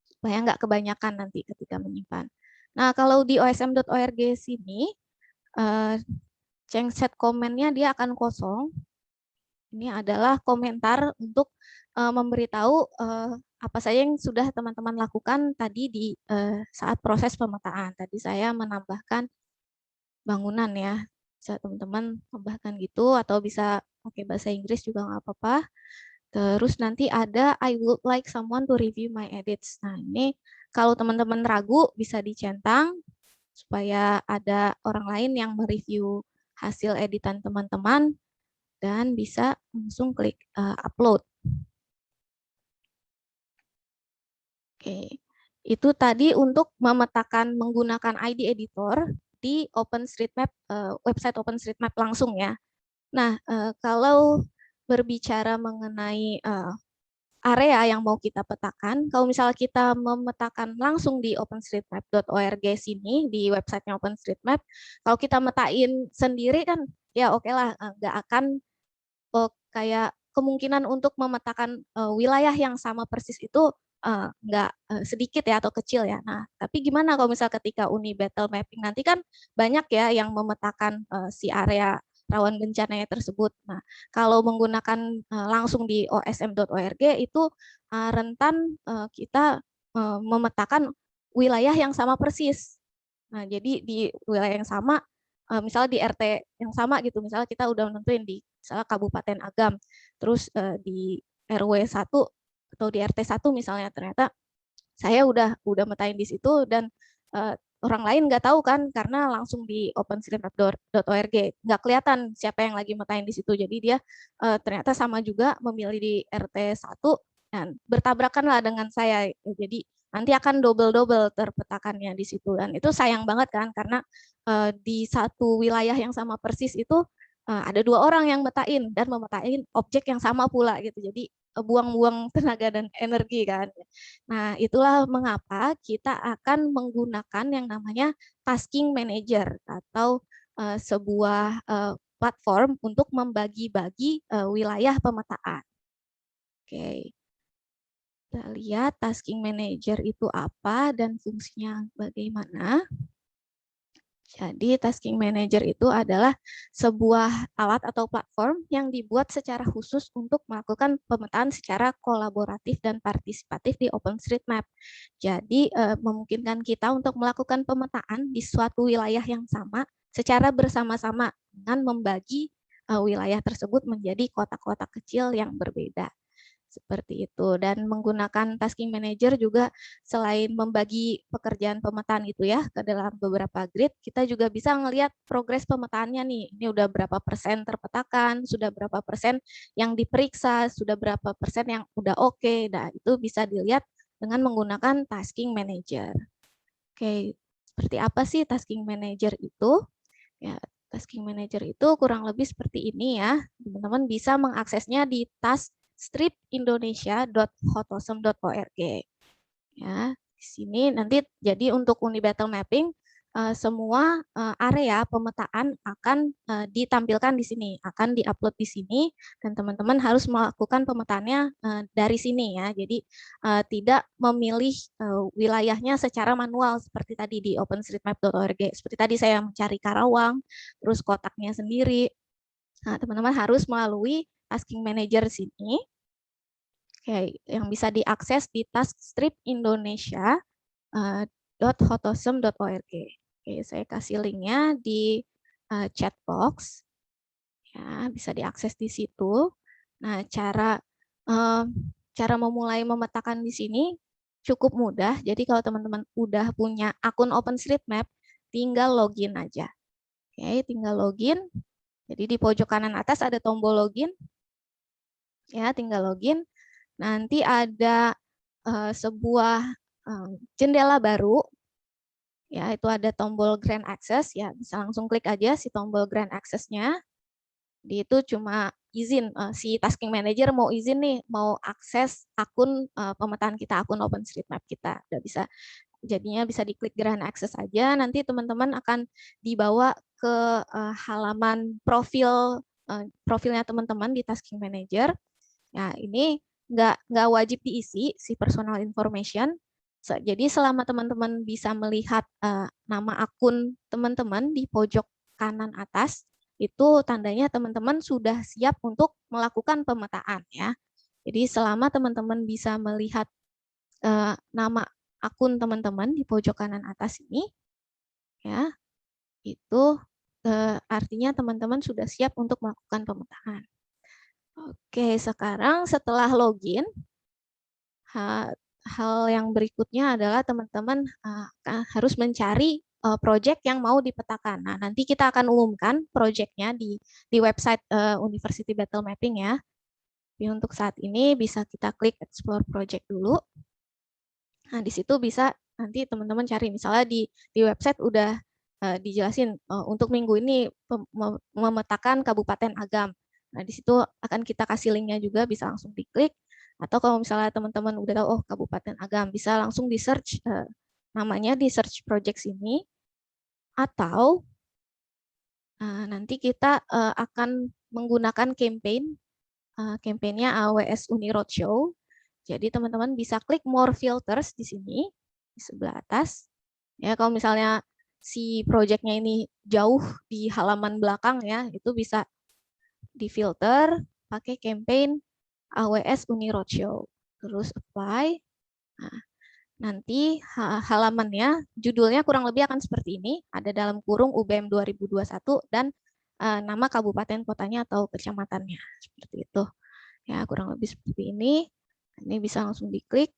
supaya nggak kebanyakan nanti ketika menyimpan. Nah, kalau di osm.org sini, change set komennya dia akan kosong. Ini adalah komentar untuk memberitahu apa saja yang sudah teman-teman lakukan tadi di saat proses pemetaan. Tadi saya menambahkan bangunan ya, bisa teman-teman tambahkan gitu, atau bisa pakai bahasa Inggris juga nggak apa-apa. Terus nanti ada I would like someone to review my edits. Nah, ini kalau teman-teman ragu bisa dicentang supaya ada orang lain yang mereview hasil editan teman-teman dan bisa langsung klik upload. Oke. Itu tadi untuk memetakan menggunakan ID editor di OpenStreetMap, website OpenStreetMap langsung ya. Nah, kalau berbicara mengenai area yang mau kita petakan, kalau misalnya kita memetakan langsung di openstreetmap.org sini, di websitenya OpenStreetMap, kalau kita metain sendiri kan ya oke lah, nggak akan kayak kemungkinan untuk memetakan wilayah yang sama persis itu nggak sedikit ya atau kecil ya. Nah, tapi gimana kalau misal ketika Uni Battle Mapping nanti kan banyak ya yang memetakan si area rawan bencananya tersebut. Nah, kalau menggunakan langsung di osm.org itu rentan kita memetakan wilayah yang sama persis. Nah, jadi di wilayah yang sama, misalnya di RT yang sama gitu, misalnya kita udah menentuin di misalnya Kabupaten Agam, terus di RW 1 atau di RT 1 misalnya, ternyata saya udah metain di situ dan orang lain nggak tahu kan karena langsung di openstreetmap.org nggak kelihatan siapa yang lagi metain di situ, jadi dia ternyata sama juga memilih di RT 1 dan bertabrakan lah dengan saya, jadi nanti akan double terpetakannya di situ dan itu sayang banget kan karena di satu wilayah yang sama persis itu ada 2 orang yang metain dan memetain objek yang sama pula gitu, jadi buang-buang tenaga dan energi kan. Nah, itulah mengapa kita akan menggunakan yang namanya tasking manager atau sebuah platform untuk membagi-bagi wilayah pemetaan. Oke. Kita lihat tasking manager itu apa dan fungsinya bagaimana. Jadi tasking manager itu adalah sebuah alat atau platform yang dibuat secara khusus untuk melakukan pemetaan secara kolaboratif dan partisipatif di OpenStreetMap. Jadi memungkinkan kita untuk melakukan pemetaan di suatu wilayah yang sama secara bersama-sama dengan membagi wilayah tersebut menjadi kotak-kotak kecil yang berbeda. Seperti itu, dan menggunakan tasking manager juga selain membagi pekerjaan pemetaan itu ya ke dalam beberapa grid, kita juga bisa melihat progres pemetaannya nih. Ini udah berapa persen terpetakan, sudah berapa persen yang diperiksa, sudah berapa persen yang udah oke. Nah, itu bisa dilihat dengan menggunakan tasking manager. Oke, seperti apa sih tasking manager itu? Ya, tasking manager itu kurang lebih seperti ini ya. Teman-teman bisa mengaksesnya di taskstripindonesia.hotosm.org. Ya, di sini nanti jadi untuk Uni Battle Mapping semua area pemetaan akan ditampilkan di sini, akan diupload di sini, dan teman-teman harus melakukan pemetaannya dari sini ya. Jadi tidak memilih wilayahnya secara manual seperti tadi di openstreetmap.org. Seperti tadi saya mencari Karawang, terus kotaknya sendiri. Nah, teman-teman harus melalui tasking manager sini. Oke, yang bisa diakses di taskstripindonesia.hotosm.org. Oke, saya kasih linknya di chat box. Ya, bisa diakses di situ. Nah, cara memulai memetakan di sini cukup mudah. Jadi kalau teman-teman udah punya akun OpenStreetMap, tinggal login aja. Oke, tinggal login. Jadi di pojok kanan atas ada tombol login. Ya, tinggal login. Nanti ada sebuah jendela baru. Ya, itu ada tombol Grant Access. Ya, bisa langsung klik aja si tombol Grant Access-nya. Di itu cuma izin, si tasking manager mau izin nih, mau akses akun pemetaan kita, akun OpenStreetMap kita. Udah bisa, jadinya bisa diklik Grant Access aja. Nanti teman-teman akan dibawa ke halaman profilnya teman-teman di tasking manager. Nah, ini nggak wajib diisi si personal information. Jadi selama teman-teman bisa melihat nama akun teman-teman di pojok kanan atas, itu tandanya teman-teman sudah siap untuk melakukan pemetaan ya. Jadi selama teman-teman bisa melihat nama akun teman-teman di pojok kanan atas ini, ya itu artinya teman-teman sudah siap untuk melakukan pemetaan. Oke, sekarang setelah login, hal yang berikutnya adalah teman-teman harus mencari project yang mau dipetakan. Nah, nanti kita akan umumkan projectnya di website University Battle Mapping ya. Tapi untuk saat ini bisa kita klik Explore Project dulu. Nah, di situ bisa nanti teman-teman cari, misalnya di website udah dijelasin untuk minggu ini memetakan Kabupaten Agam. Nah, di situ akan kita kasih linknya juga, bisa langsung diklik. Atau kalau misalnya teman-teman udah tahu, oh Kabupaten Agam, bisa langsung di search namanya di search project ini. Atau nanti kita akan menggunakan campaign, campaignnya AWS Uni Roadshow. Jadi teman-teman bisa klik More Filters di sini, di sebelah atas. Ya, kalau misalnya si projectnya ini jauh di halaman belakang ya, itu bisa difilter pakai campaign AWS Uni Roadshow. Terus apply. Nah, nanti halamannya, judulnya kurang lebih akan seperti ini. Ada dalam kurung UBM 2021 dan nama kabupaten kotanya atau kecamatannya. Seperti itu. Ya, kurang lebih seperti ini. Ini bisa langsung diklik.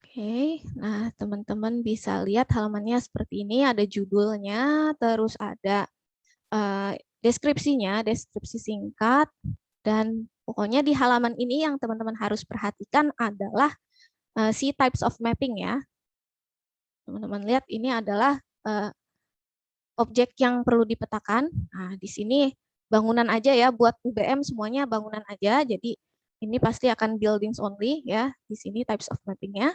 Oke, nah teman-teman bisa lihat halamannya seperti ini. Ada judulnya, terus ada deskripsinya, deskripsi singkat. Dan pokoknya di halaman ini yang teman-teman harus perhatikan adalah si types of mapping ya. Teman-teman lihat ini adalah objek yang perlu dipetakan. Nah, di sini bangunan aja ya, buat UBM semuanya bangunan aja. Jadi ini pasti akan buildings only ya. Di sini types of mappingnya.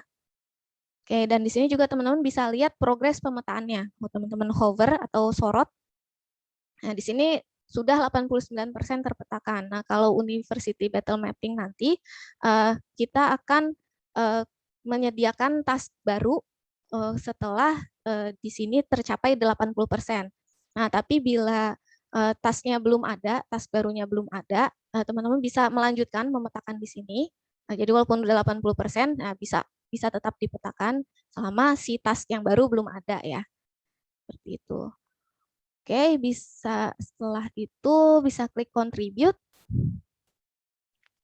Oke, dan di sini juga teman-teman bisa lihat progres pemetaannya. Mau teman-teman hover atau sorot. Nah, di sini sudah 89% terpetakan. Nah, kalau University Battle Mapping nanti kita akan menyediakan task baru setelah di sini tercapai 80%. Nah, tapi bila tasknya belum ada, task barunya belum ada, teman-teman bisa melanjutkan memetakan di sini. Nah, jadi walaupun udah 80%, nah bisa tetap dipetakan selama si task yang baru belum ada ya. Seperti itu. Oke, bisa setelah itu bisa klik contribute.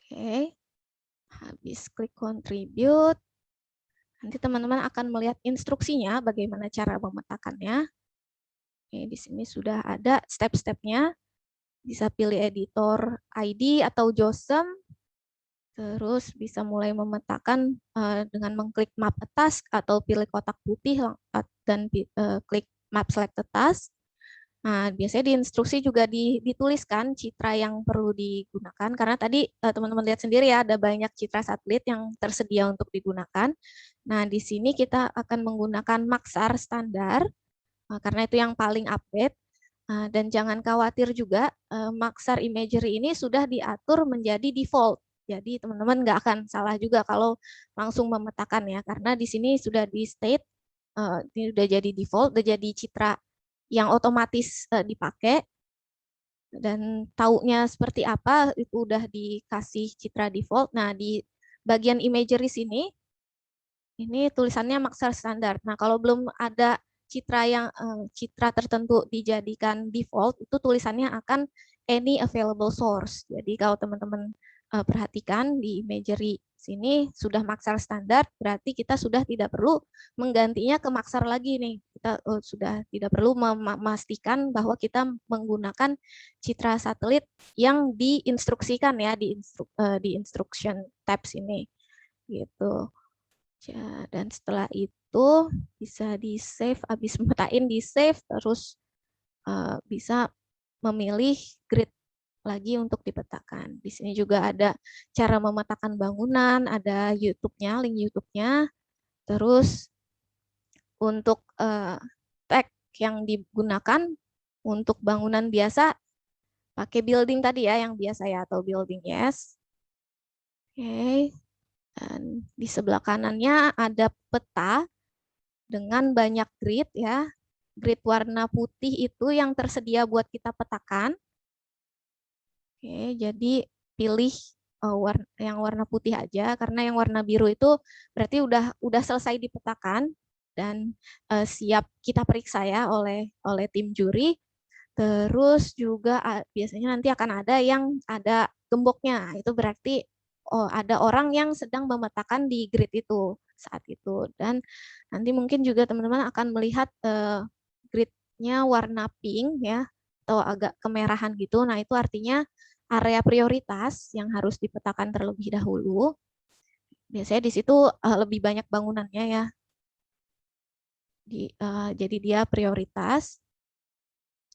Oke. Habis klik contribute, nanti teman-teman akan melihat instruksinya bagaimana cara memetakannya. Oke, di sini sudah ada step-stepnya. Bisa pilih editor ID atau JOSM. Terus bisa mulai memetakan dengan mengklik map a task atau pilih kotak putih dan klik map select a task. Nah, biasanya di instruksi juga dituliskan citra yang perlu digunakan, karena tadi teman-teman lihat sendiri ya, ada banyak citra satelit yang tersedia untuk digunakan. Nah, di sini kita akan menggunakan Maxar standar, karena itu yang paling update. Dan jangan khawatir juga, Maxar imagery ini sudah diatur menjadi default. Jadi teman-teman nggak akan salah juga kalau langsung memetakan ya, karena di sini sudah di state, ini sudah jadi default, sudah jadi citra yang otomatis dipakai, dan taunya seperti apa itu udah dikasih citra default. Nah, di bagian imagery sini Ini tulisannya maksar standar. Nah, kalau belum ada citra tertentu dijadikan default, itu tulisannya akan any available source. Jadi kalau teman-teman perhatikan di imagery sini sudah maksar standar, berarti kita sudah tidak perlu menggantinya ke maksar lagi nih. Kita sudah tidak perlu memastikan bahwa kita menggunakan citra satelit yang diinstruksikan ya di instruction tabs ini gitu. Dan setelah itu bisa di save, habis memetain di save, terus bisa memilih grid lagi untuk dipetakan. Di sini juga ada cara memetakan bangunan, ada YouTube-nya, link YouTube-nya. Terus untuk tag yang digunakan untuk bangunan biasa pakai building tadi ya, yang biasa ya, atau building yes. Oke. Dan di sebelah kanannya ada peta dengan banyak grid ya. Grid warna putih itu yang tersedia buat kita petakan. Oke, jadi pilih yang warna putih aja karena yang warna biru itu berarti udah selesai dipetakan dan siap kita periksa ya oleh tim juri. Terus juga biasanya nanti akan ada yang ada gemboknya. Itu berarti ada orang yang sedang memetakan di grid itu saat itu. Dan nanti mungkin juga teman-teman akan melihat gridnya warna pink ya atau agak kemerahan gitu. Nah, itu artinya area prioritas yang harus dipetakan terlebih dahulu. Biasanya di situ lebih banyak bangunannya ya. Jadi dia prioritas.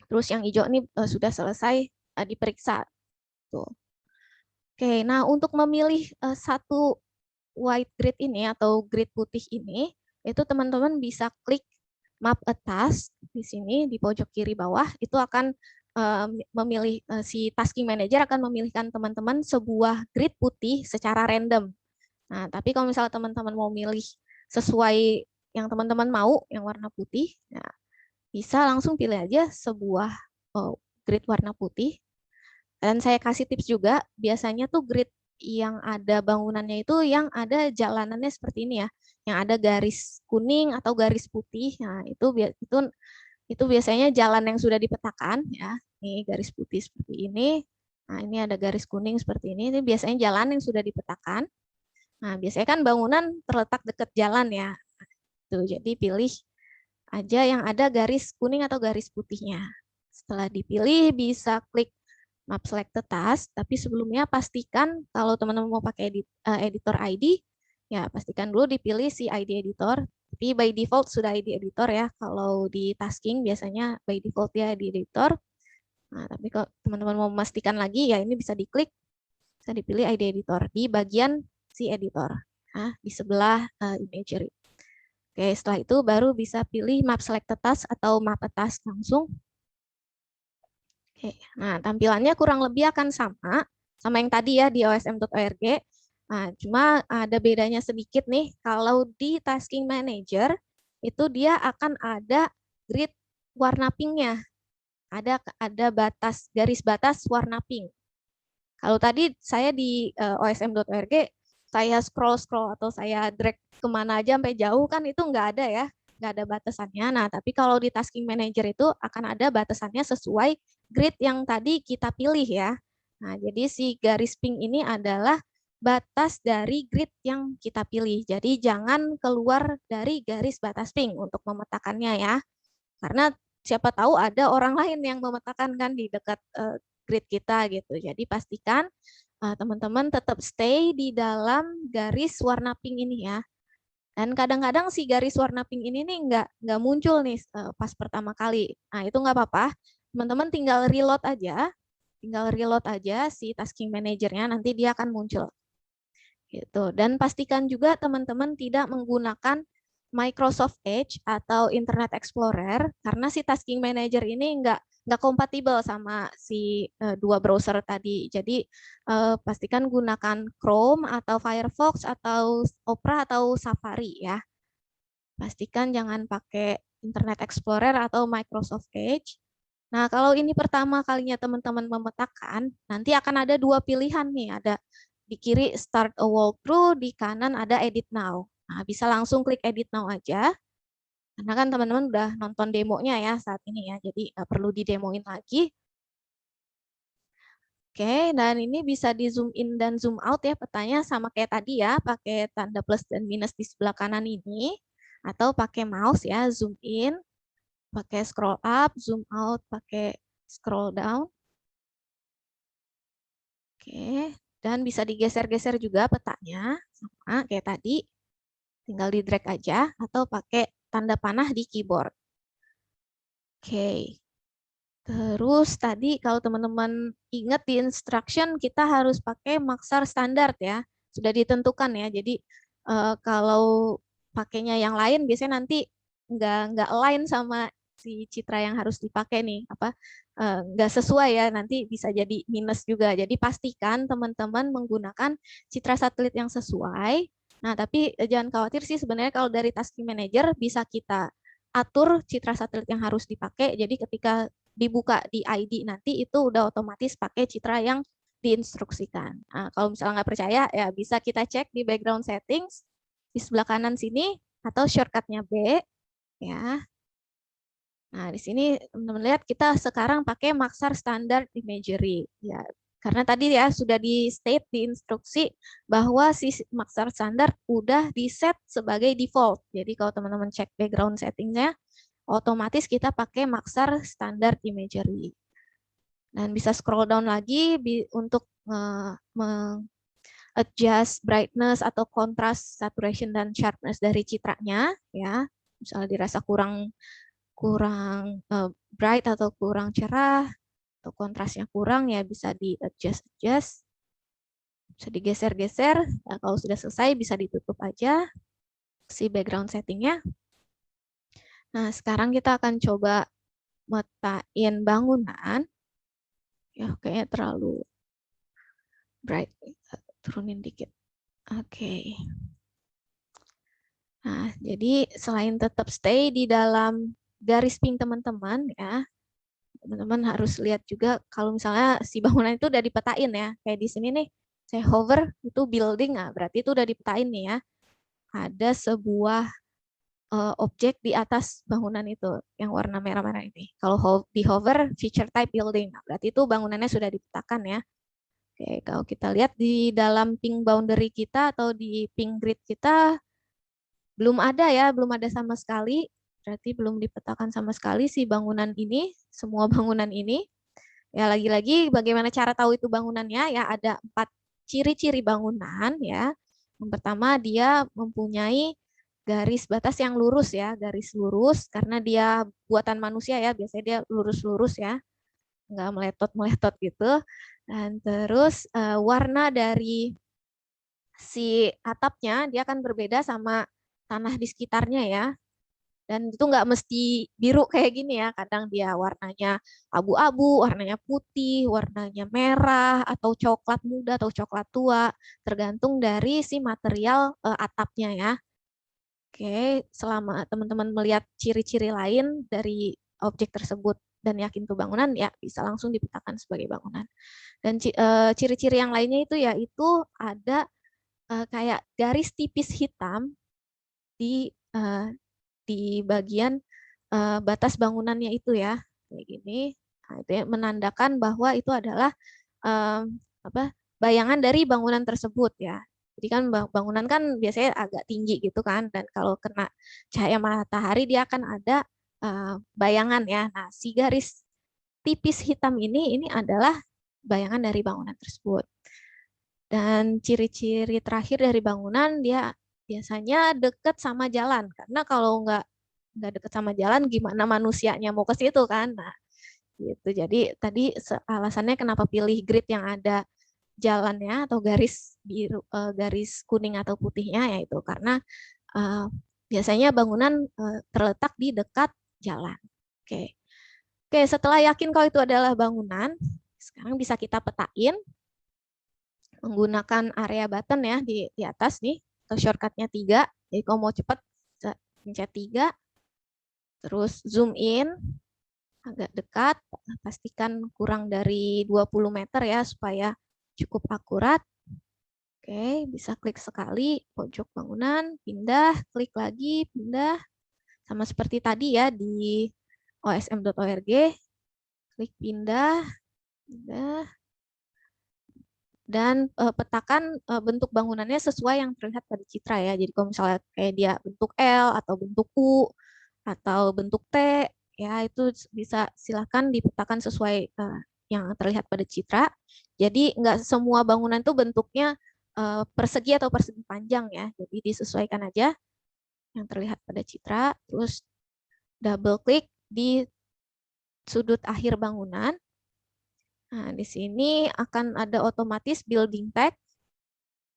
Terus yang hijau ini sudah selesai diperiksa. Tuh. Oke, nah untuk memilih satu white grid ini atau grid putih ini, itu teman-teman bisa klik map atas di sini di pojok kiri bawah, itu akan memilih si tasking manager akan memilihkan teman-teman sebuah grid putih secara random. Nah, tapi kalau misalnya teman-teman mau milih sesuai yang teman-teman mau, yang warna putih, nah, bisa langsung pilih aja sebuah grid warna putih. Dan saya kasih tips juga, biasanya tuh grid yang ada bangunannya itu yang ada jalanannya seperti ini ya, yang ada garis kuning atau garis putih. Nah, itu biasanya jalan yang sudah dipetakan ya. Ini garis putih seperti ini. Nah, ini ada garis kuning seperti ini. Ini biasanya jalan yang sudah dipetakan. Nah, biasanya kan bangunan terletak dekat jalan ya. Tuh, jadi pilih aja yang ada garis kuning atau garis putihnya. Setelah dipilih bisa klik map selected task, tapi sebelumnya pastikan kalau teman-teman mau pakai editor ID, ya pastikan dulu dipilih si ID editor. Tapi by default sudah ID editor ya. Kalau di tasking biasanya by default ya ID editor. Nah, tapi kalau teman-teman mau memastikan lagi, ya ini bisa diklik, bisa dipilih ID editor di bagian si editor, nah, di sebelah imagery. Oke, setelah itu baru bisa pilih map selected task atau map task langsung. Oke, nah tampilannya kurang lebih akan sama yang tadi ya di osm.org. Nah, cuma ada bedanya sedikit nih. Kalau di Tasking Manager itu dia akan ada grid warna pinknya. Ada garis batas warna pink. Kalau tadi saya di osm.org saya scroll atau saya drag kemana aja sampai jauh kan itu nggak ada ya, nggak ada batasannya. Nah, tapi kalau di Tasking Manager itu akan ada batasannya sesuai grid yang tadi kita pilih ya. Nah, jadi si garis pink ini adalah batas dari grid yang kita pilih. Jadi jangan keluar dari garis batas pink untuk memetakannya ya. Karena siapa tahu ada orang lain yang memetakan kan di dekat grid kita gitu. Jadi pastikan teman-teman tetap stay di dalam garis warna pink ini ya. Dan kadang-kadang si garis warna pink ini nih nggak muncul nih pas pertama kali. Nah, itu nggak apa-apa. Teman-teman tinggal reload aja si tasking manajernya, nanti dia akan muncul. Gitu. Dan pastikan juga teman-teman tidak menggunakan Microsoft Edge atau Internet Explorer karena si tasking manager ini nggak kompatibel sama si dua browser tadi. Jadi pastikan gunakan Chrome atau Firefox atau Opera atau Safari ya. Pastikan jangan pakai Internet Explorer atau Microsoft Edge. Nah, kalau ini pertama kalinya teman-teman memetakan, nanti akan ada dua pilihan nih. Ada di kiri Start a Walkthrough, di kanan ada Edit Now. Nah, bisa langsung klik edit now aja. Karena kan teman-teman udah nonton demonya ya saat ini ya, jadi nggak perlu didemoin lagi. Oke, dan ini bisa di zoom in dan zoom out ya petanya sama kayak tadi ya, pakai tanda plus dan minus di sebelah kanan ini, atau pakai mouse ya, zoom in, pakai scroll up, zoom out, pakai scroll down. Oke, dan bisa digeser-geser juga petanya, sama kayak tadi, tinggal di drag aja, atau pakai tanda panah di keyboard. Oke. Terus tadi kalau teman-teman ingat di instruction kita harus pakai maksar standar ya. Sudah ditentukan ya. Jadi kalau pakainya yang lain biasanya nanti nggak align sama si citra yang harus dipakai nih. Nggak sesuai ya, nanti bisa jadi minus juga. Jadi pastikan teman-teman menggunakan citra satelit yang sesuai. Nah, tapi jangan khawatir sih sebenarnya kalau dari tasking manager bisa kita atur citra satelit yang harus dipakai. Jadi ketika dibuka di ID nanti itu udah otomatis pakai citra yang diinstruksikan. Nah, kalau misalnya nggak percaya ya bisa kita cek di background settings di sebelah kanan sini atau shortcutnya B ya. Nah, di sini teman-teman lihat kita sekarang pakai maksar standar imagery ya. Karena tadi ya sudah di state di instruksi bahwa si maksar standar udah di set sebagai default. Jadi kalau teman-teman cek background settingnya otomatis kita pakai maksar standar imagery. Dan bisa scroll down lagi untuk adjust brightness atau contrast, saturation dan sharpness dari citranya ya. Misalnya dirasa kurang bright atau kurang cerah atau kontrasnya kurang ya bisa di adjust. Bisa digeser-geser. Nah, kalau sudah selesai bisa ditutup aja si background settingnya. Nah, sekarang kita akan coba metain bangunan. Ya, kayaknya terlalu bright. Turunin dikit. Oke. Nah, jadi selain tetap stay di dalam garis pink teman-teman ya, teman-teman harus lihat juga kalau misalnya si bangunan itu udah dipetain ya. Kayak di sini nih, saya hover itu building, nah berarti itu udah dipetain nih ya. Ada sebuah objek di atas bangunan itu yang warna merah-merah ini. Kalau di hover feature type building, nah, berarti itu bangunannya sudah dipetakan ya. Oke, kalau kita lihat di dalam pink boundary kita atau di pink grid kita belum ada ya, belum ada sama sekali. Berarti belum dipetakan sama sekali si bangunan ini, semua bangunan ini. Ya lagi-lagi bagaimana cara tahu itu bangunannya? Ya ada 4 ciri-ciri bangunan ya. Yang pertama dia mempunyai garis batas yang lurus ya, garis lurus karena dia buatan manusia ya, biasanya dia lurus-lurus ya, nggak meletot-meletot gitu. Dan terus warna dari si atapnya dia akan berbeda sama tanah di sekitarnya ya. Dan itu nggak mesti biru kayak gini ya, kadang dia warnanya abu-abu, warnanya putih, warnanya merah, atau coklat muda, atau coklat tua, tergantung dari si material atapnya ya. Oke, selama teman-teman melihat ciri-ciri lain dari objek tersebut dan yakin itu bangunan, ya bisa langsung dipetakan sebagai bangunan. Dan ciri-ciri yang lainnya itu yaitu ada kayak garis tipis hitam di bagian batas bangunannya itu ya, kayak gini. Nah, itu ya, menandakan bahwa itu adalah bayangan dari bangunan tersebut ya. Jadi kan bangunan kan biasanya agak tinggi gitu kan, dan kalau kena cahaya matahari dia akan ada bayangan ya. Nah, si garis tipis hitam ini adalah bayangan dari bangunan tersebut. Dan ciri-ciri terakhir dari bangunan dia biasanya dekat sama jalan, karena kalau nggak dekat sama jalan gimana manusianya mau ke situ kan. Nah, gitu. Jadi tadi alasannya kenapa pilih grid yang ada jalannya atau garis biru, garis kuning atau putihnya yaitu karena biasanya bangunan terletak di dekat jalan. Oke. Oke, setelah yakin kalau itu adalah bangunan, sekarang bisa kita petain menggunakan area button ya di atas nih, atau shortcutnya 3. Jadi kalau mau cepat pencet 3, terus zoom in agak dekat, pastikan kurang dari 20 meter ya supaya cukup akurat. Oke, bisa klik sekali pojok bangunan, pindah, klik lagi, pindah. Sama seperti tadi ya di osm.org, klik pindah, pindah, dan petakan bentuk bangunannya sesuai yang terlihat pada citra ya. Jadi kalau misalnya kayak dia bentuk L atau bentuk U atau bentuk T, ya itu bisa silahkan dipetakan sesuai yang terlihat pada citra. Jadi nggak semua bangunan itu bentuknya persegi atau persegi panjang ya. Jadi disesuaikan aja yang terlihat pada citra. Terus double klik di sudut akhir bangunan. Nah, di sini akan ada otomatis building tag.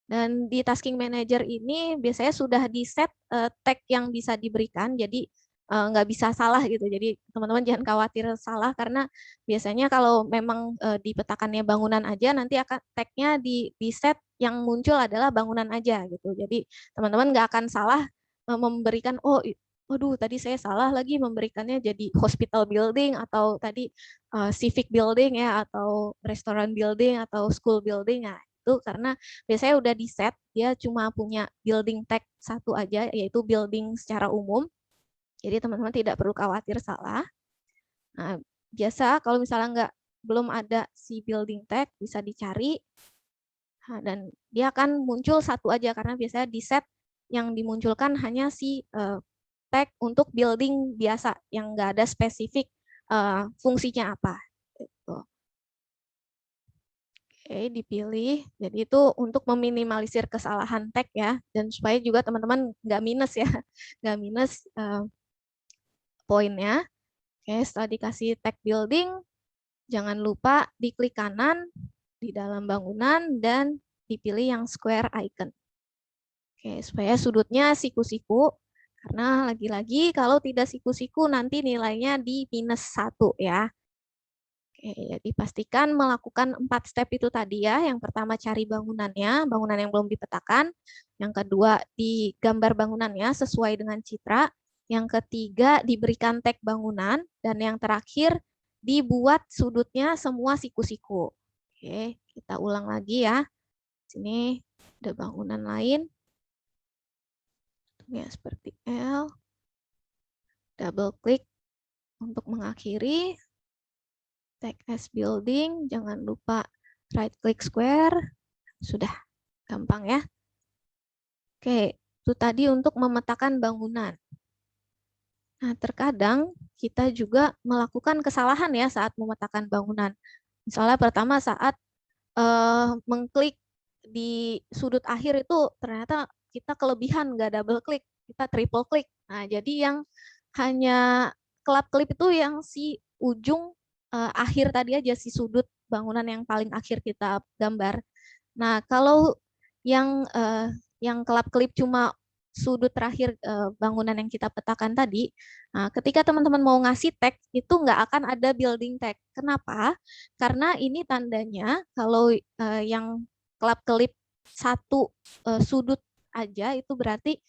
Dan di tasking manager ini biasanya sudah di set tag yang bisa diberikan, jadi nggak bisa salah gitu. Jadi teman-teman jangan khawatir salah, karena biasanya kalau memang di petakannya bangunan aja, nanti akan tagnya di set yang muncul adalah bangunan aja gitu. Jadi teman-teman nggak akan salah memberikan, oh waduh tadi saya salah lagi memberikannya jadi hospital building atau tadi civic building ya, atau restaurant building atau school building. Nah, itu karena biasanya udah di set, dia cuma punya building tag satu aja, yaitu building secara umum. Jadi teman-teman tidak perlu khawatir salah. Nah, biasa kalau misalnya belum ada si building tag, bisa dicari. Nah, dan dia akan muncul satu aja, karena biasanya di set yang dimunculkan hanya si tag untuk building biasa, yang nggak ada spesifik fungsinya apa. Gitu. Oke, dipilih. Jadi itu untuk meminimalisir kesalahan tag ya, dan supaya juga teman-teman nggak minus ya, nggak minus poinnya. Oke, setelah dikasih tag building, jangan lupa diklik kanan di dalam bangunan dan dipilih yang square icon. Oke, supaya sudutnya siku-siku, karena lagi-lagi kalau tidak siku-siku nanti nilainya di -1 ya. Oke, jadi pastikan melakukan 4 step itu tadi ya. Yang pertama cari bangunannya, bangunan yang belum dipetakan. Yang kedua digambar bangunannya sesuai dengan citra. Yang ketiga diberikan tag bangunan. Dan yang terakhir dibuat sudutnya semua siku-siku. Oke, kita ulang lagi ya. Sini ada bangunan lain. Ya, seperti L. Double klik untuk mengakhiri. Tag as building, jangan lupa right click square. Sudah, gampang ya. Oke, itu tadi untuk memetakan bangunan. Nah, terkadang kita juga melakukan kesalahan ya saat memetakan bangunan. Misalnya pertama saat mengklik di sudut akhir itu ternyata kita kelebihan, nggak double klik, kita triple klik. Nah, jadi yang hanya kelap-kelip itu yang si ujung akhir tadi aja, si sudut bangunan yang paling akhir kita gambar. Nah, kalau yang kelap-kelip cuma sudut terakhir bangunan yang kita petakan tadi, nah, ketika teman-teman mau ngasih tag, itu nggak akan ada building tag. Kenapa? Karena ini tandanya kalau yang kelap-kelip satu sudut aja, itu berarti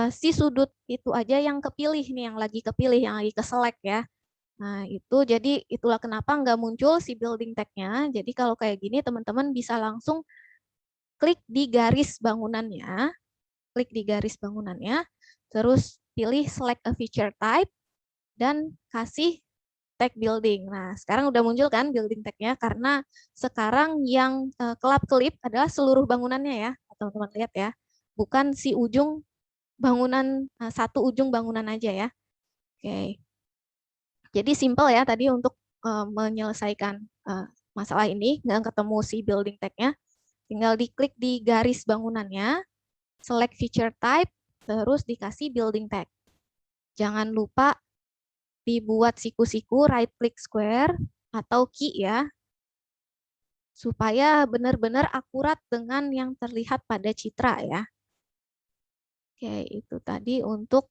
si sudut itu aja yang kepilih nih, yang lagi kepilih, yang lagi keselek ya. Nah, itu jadi itulah kenapa nggak muncul si building tag-nya. Jadi kalau kayak gini teman-teman bisa langsung klik di garis bangunannya, terus pilih select a feature type, dan kasih tag building. Nah, sekarang udah muncul kan building tag-nya, karena sekarang yang kelap-kelip adalah seluruh bangunannya ya, teman-teman lihat ya, bukan si ujung bangunan, satu ujung bangunan aja ya. Oke. Jadi simple ya tadi untuk menyelesaikan masalah ini, nggak ketemu si building tag-nya. Tinggal diklik di garis bangunannya, select feature type, terus dikasih building tag. Jangan lupa dibuat siku-siku, right click square, atau key ya, supaya benar-benar akurat dengan yang terlihat pada citra ya. Oke, itu tadi untuk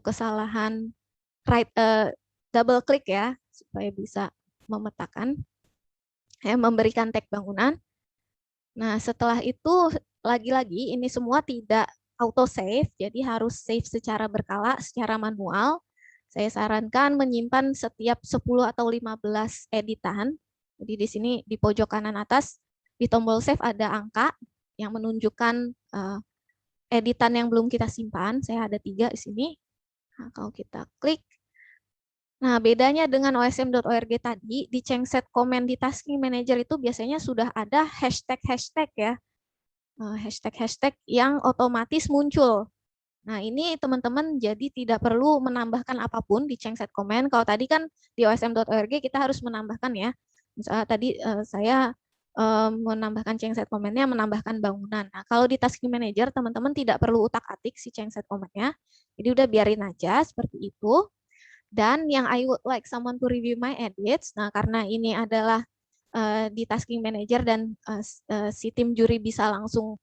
kesalahan double klik ya, supaya bisa memetakan, memberikan tag bangunan. Nah, setelah itu lagi-lagi ini semua tidak auto save, jadi harus save secara berkala, secara manual. Saya sarankan menyimpan setiap 10 atau 15 editan. Jadi di sini di pojok kanan atas di tombol save ada angka yang menunjukkan editan yang belum kita simpan. Saya ada 3 di sini. Nah, kalau kita klik, nah bedanya dengan osm.org tadi, di Changset Comment di Tasking Manager itu biasanya sudah ada hashtag-hashtag ya, hashtag-hashtag yang otomatis muncul. Nah, ini teman-teman jadi tidak perlu menambahkan apapun di Changset Comment. Kalau tadi kan di osm.org kita harus menambahkan ya. Misalnya tadi saya menambahkan Changset Comment-nya, menambahkan bangunan. Nah, kalau di Tasking Manager teman-teman tidak perlu utak-atik si Changset Comment-nya. Jadi udah biarin aja seperti itu. Dan yang I would like someone to review my edits. Nah, karena ini adalah di Tasking Manager dan si tim juri bisa langsung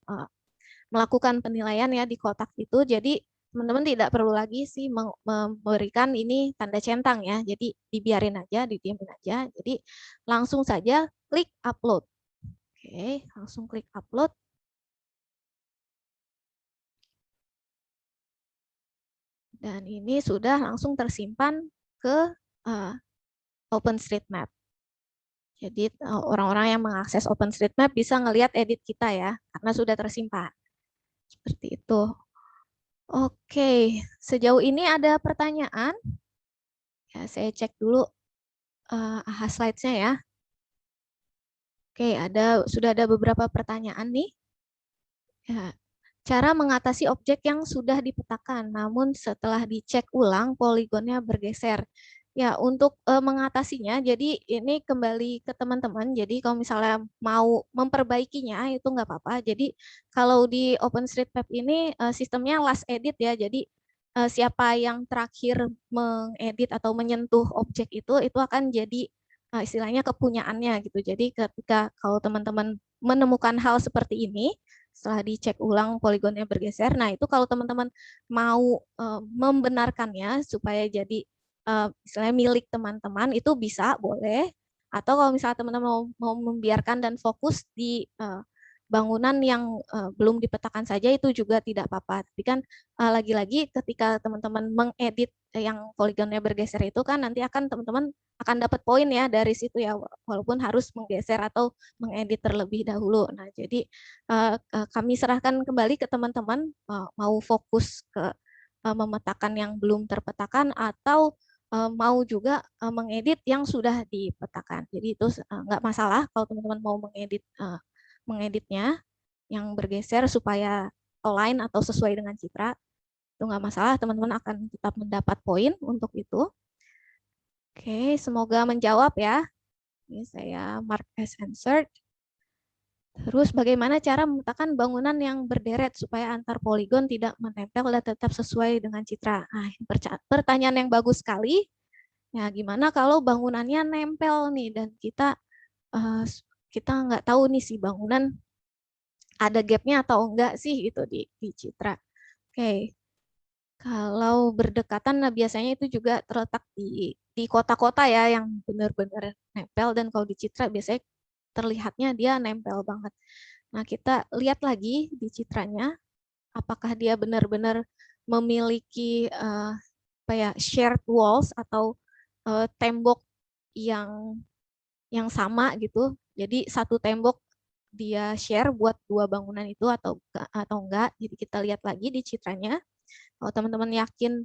melakukan penilaian ya di kotak itu. Jadi teman-teman tidak perlu lagi sih memberikan ini tanda centang ya. Jadi dibiarin aja, didiamin aja. Jadi langsung saja klik upload. Oke, langsung klik upload. Dan ini sudah langsung tersimpan ke OpenStreetMap. Jadi orang-orang yang mengakses OpenStreetMap bisa ngelihat edit kita ya, karena sudah tersimpan. Seperti itu. Oke, sejauh ini ada pertanyaan? Ya, saya cek dulu slides-nya ya. Oke, sudah ada beberapa pertanyaan nih. Ya, cara mengatasi objek yang sudah dipetakan, namun setelah dicek ulang poligonnya bergeser. Ya, untuk mengatasinya, jadi ini kembali ke teman-teman. Jadi kalau misalnya mau memperbaikinya itu nggak apa-apa. Jadi kalau di OpenStreetMap ini sistemnya last edit ya. Jadi siapa yang terakhir mengedit atau menyentuh objek itu akan jadi istilahnya kepunyaannya gitu. Jadi ketika kalau teman-teman menemukan hal seperti ini, setelah dicek ulang poligonnya bergeser, nah itu kalau teman-teman mau membenarkannya supaya jadi misalnya milik teman-teman itu bisa, boleh. Atau kalau misalnya teman-teman mau membiarkan dan fokus di bangunan yang belum dipetakan saja itu juga tidak apa-apa. Tapi kan lagi-lagi ketika teman-teman mengedit yang poligonnya bergeser itu kan nanti akan teman-teman akan dapat poin ya dari situ ya, walaupun harus menggeser atau mengedit terlebih dahulu. Nah, jadi kami serahkan kembali ke teman-teman mau fokus ke memetakan yang belum terpetakan atau mau juga mengedit yang sudah dipetakan. Jadi itu nggak masalah kalau teman-teman mau mengeditnya yang bergeser supaya align atau sesuai dengan citra. Itu nggak masalah, teman-teman akan tetap mendapat poin untuk itu. Oke, semoga menjawab ya. Ini saya mark as answered. Terus bagaimana cara memetakan bangunan yang berderet supaya antar poligon tidak menempel dan tetap sesuai dengan citra? Nah, pertanyaan yang bagus sekali. Ya, gimana kalau bangunannya nempel nih dan kita nggak tahu nih si bangunan ada gapnya atau enggak sih itu di citra. Oke, kalau berdekatan nah biasanya itu juga terletak di kota-kota ya yang benar-benar nempel, dan kalau di citra biasanya terlihatnya dia nempel banget. Nah, kita lihat lagi di citranya, apakah dia benar-benar memiliki apa ya, shared walls atau tembok yang sama gitu. Jadi satu tembok dia share buat 2 bangunan itu atau enggak. Jadi kita lihat lagi di citranya. Kalau teman-teman yakin,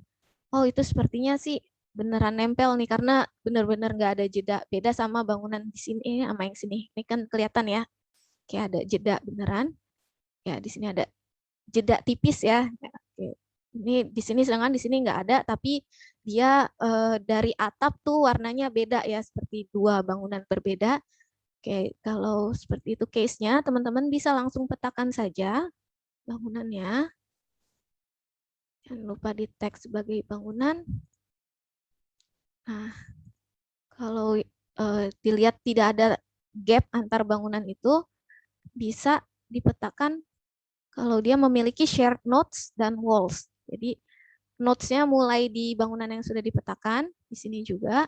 oh itu sepertinya sih beneran nempel nih karena benar-benar nggak ada jeda, beda sama bangunan di sini sama yang sini. Ini kan kelihatan ya, kayak ada jeda beneran. Ya di sini ada jeda tipis ya. Oke. Ini di sini, sedangkan di sini nggak ada, tapi dia dari atap tuh warnanya beda ya, seperti 2 bangunan berbeda. Oke, kalau seperti itu case-nya, teman-teman bisa langsung petakan saja bangunannya. Jangan lupa di tag sebagai bangunan. Nah, kalau dilihat tidak ada gap antar bangunan itu, bisa dipetakan kalau dia memiliki shared nodes dan walls. Jadi nodes-nya mulai di bangunan yang sudah dipetakan, di sini juga.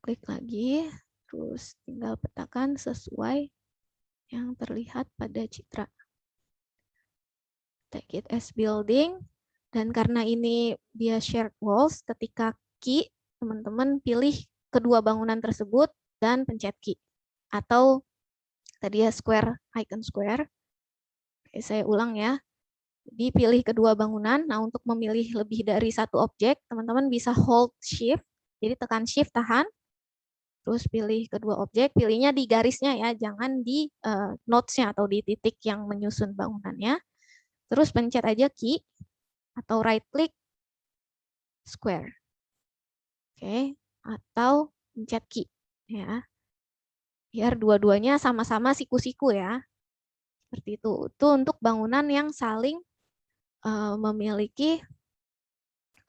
Klik lagi, terus tinggal petakan sesuai yang terlihat pada citra. Take it as building, dan karena ini dia shared walls, ketika key, teman-teman pilih kedua bangunan tersebut dan pencet key. Atau Tadi ya square, icon square. Oke, saya ulang ya. Jadi pilih kedua bangunan. Nah, untuk memilih lebih dari satu objek, teman-teman bisa hold shift. Jadi tekan shift, tahan. Terus pilih kedua objek, pilihnya di garisnya ya, jangan di nodes-nya atau di titik yang menyusun bangunannya. Terus pencet aja key atau right click square. Oke, atau pencet key ya. Biar dua-duanya sama-sama siku-siku ya. Seperti itu. Itu untuk bangunan yang saling memiliki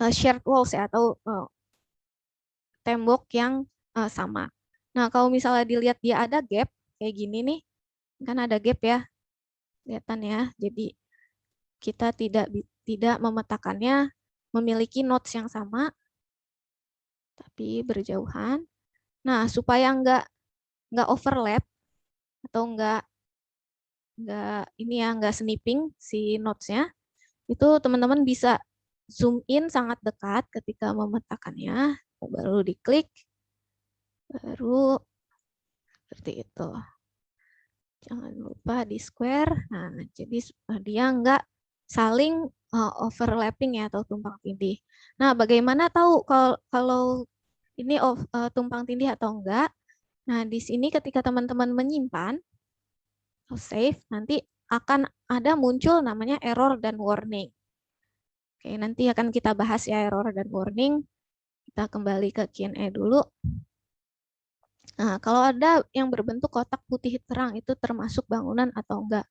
shared walls ya, atau tembok yang sama. Nah, kalau misalnya dilihat dia ada gap kayak gini nih, kan ada gap ya. Kelihatan ya. Jadi kita tidak memetakannya memiliki nodes yang sama tapi berjauhan. Nah, supaya nggak overlap atau nggak ini ya, nggak snipping si nodes-nya, itu teman-teman bisa zoom in sangat dekat ketika memetakannya, baru diklik, baru seperti itu. Jangan lupa di square. Nah, jadi dia nggak saling overlapping ya atau tumpang tindih. Nah, bagaimana tahu kalau ini tumpang tindih atau enggak? Nah, di sini ketika teman-teman menyimpan, save, nanti akan ada muncul namanya error dan warning. Oke, nanti akan kita bahas ya error dan warning. Kita kembali ke Q&A dulu. Nah, kalau ada yang berbentuk kotak putih terang itu termasuk bangunan atau enggak?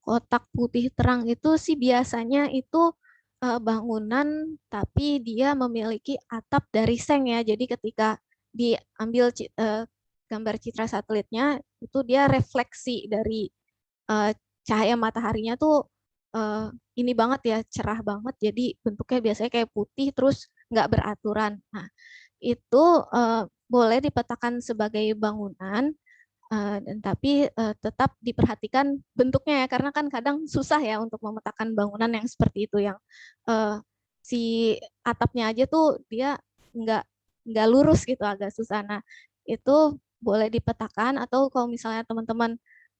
Kotak putih terang itu sih biasanya itu bangunan tapi dia memiliki atap dari seng ya. Jadi ketika diambil gambar citra satelitnya itu dia refleksi dari cahaya mataharinya tuh ini banget ya, cerah banget. Jadi bentuknya biasanya kayak putih terus nggak beraturan. Nah, itu boleh dipetakan sebagai bangunan, dan tapi tetap diperhatikan bentuknya ya, karena kan kadang susah ya untuk memetakan bangunan yang seperti itu, yang si atapnya aja tuh dia nggak lurus gitu, agak susah. Nah, itu boleh dipetakan, atau kalau misalnya teman-teman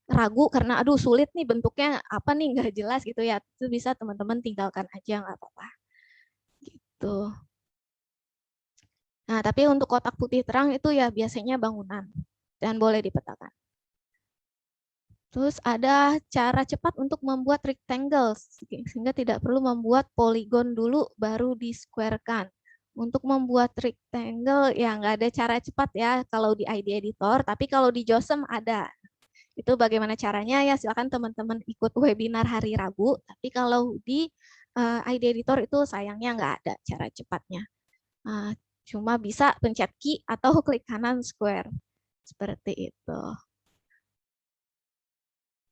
ragu karena aduh sulit nih bentuknya apa nih nggak jelas gitu ya, itu bisa teman-teman tinggalkan aja nggak apa-apa gitu. Nah, tapi untuk kotak putih terang itu ya biasanya bangunan dan boleh dipetakan. Terus ada cara cepat untuk membuat rectangle sehingga tidak perlu membuat poligon dulu baru di-squarekan. Untuk membuat rectangle ya nggak ada cara cepat ya kalau di ID Editor, tapi kalau di JOSM ada. Itu bagaimana caranya ya, silakan teman-teman ikut webinar hari Rabu, tapi kalau di ID Editor itu sayangnya nggak ada cara cepatnya. Cuma bisa pencet key atau klik kanan square. Seperti itu.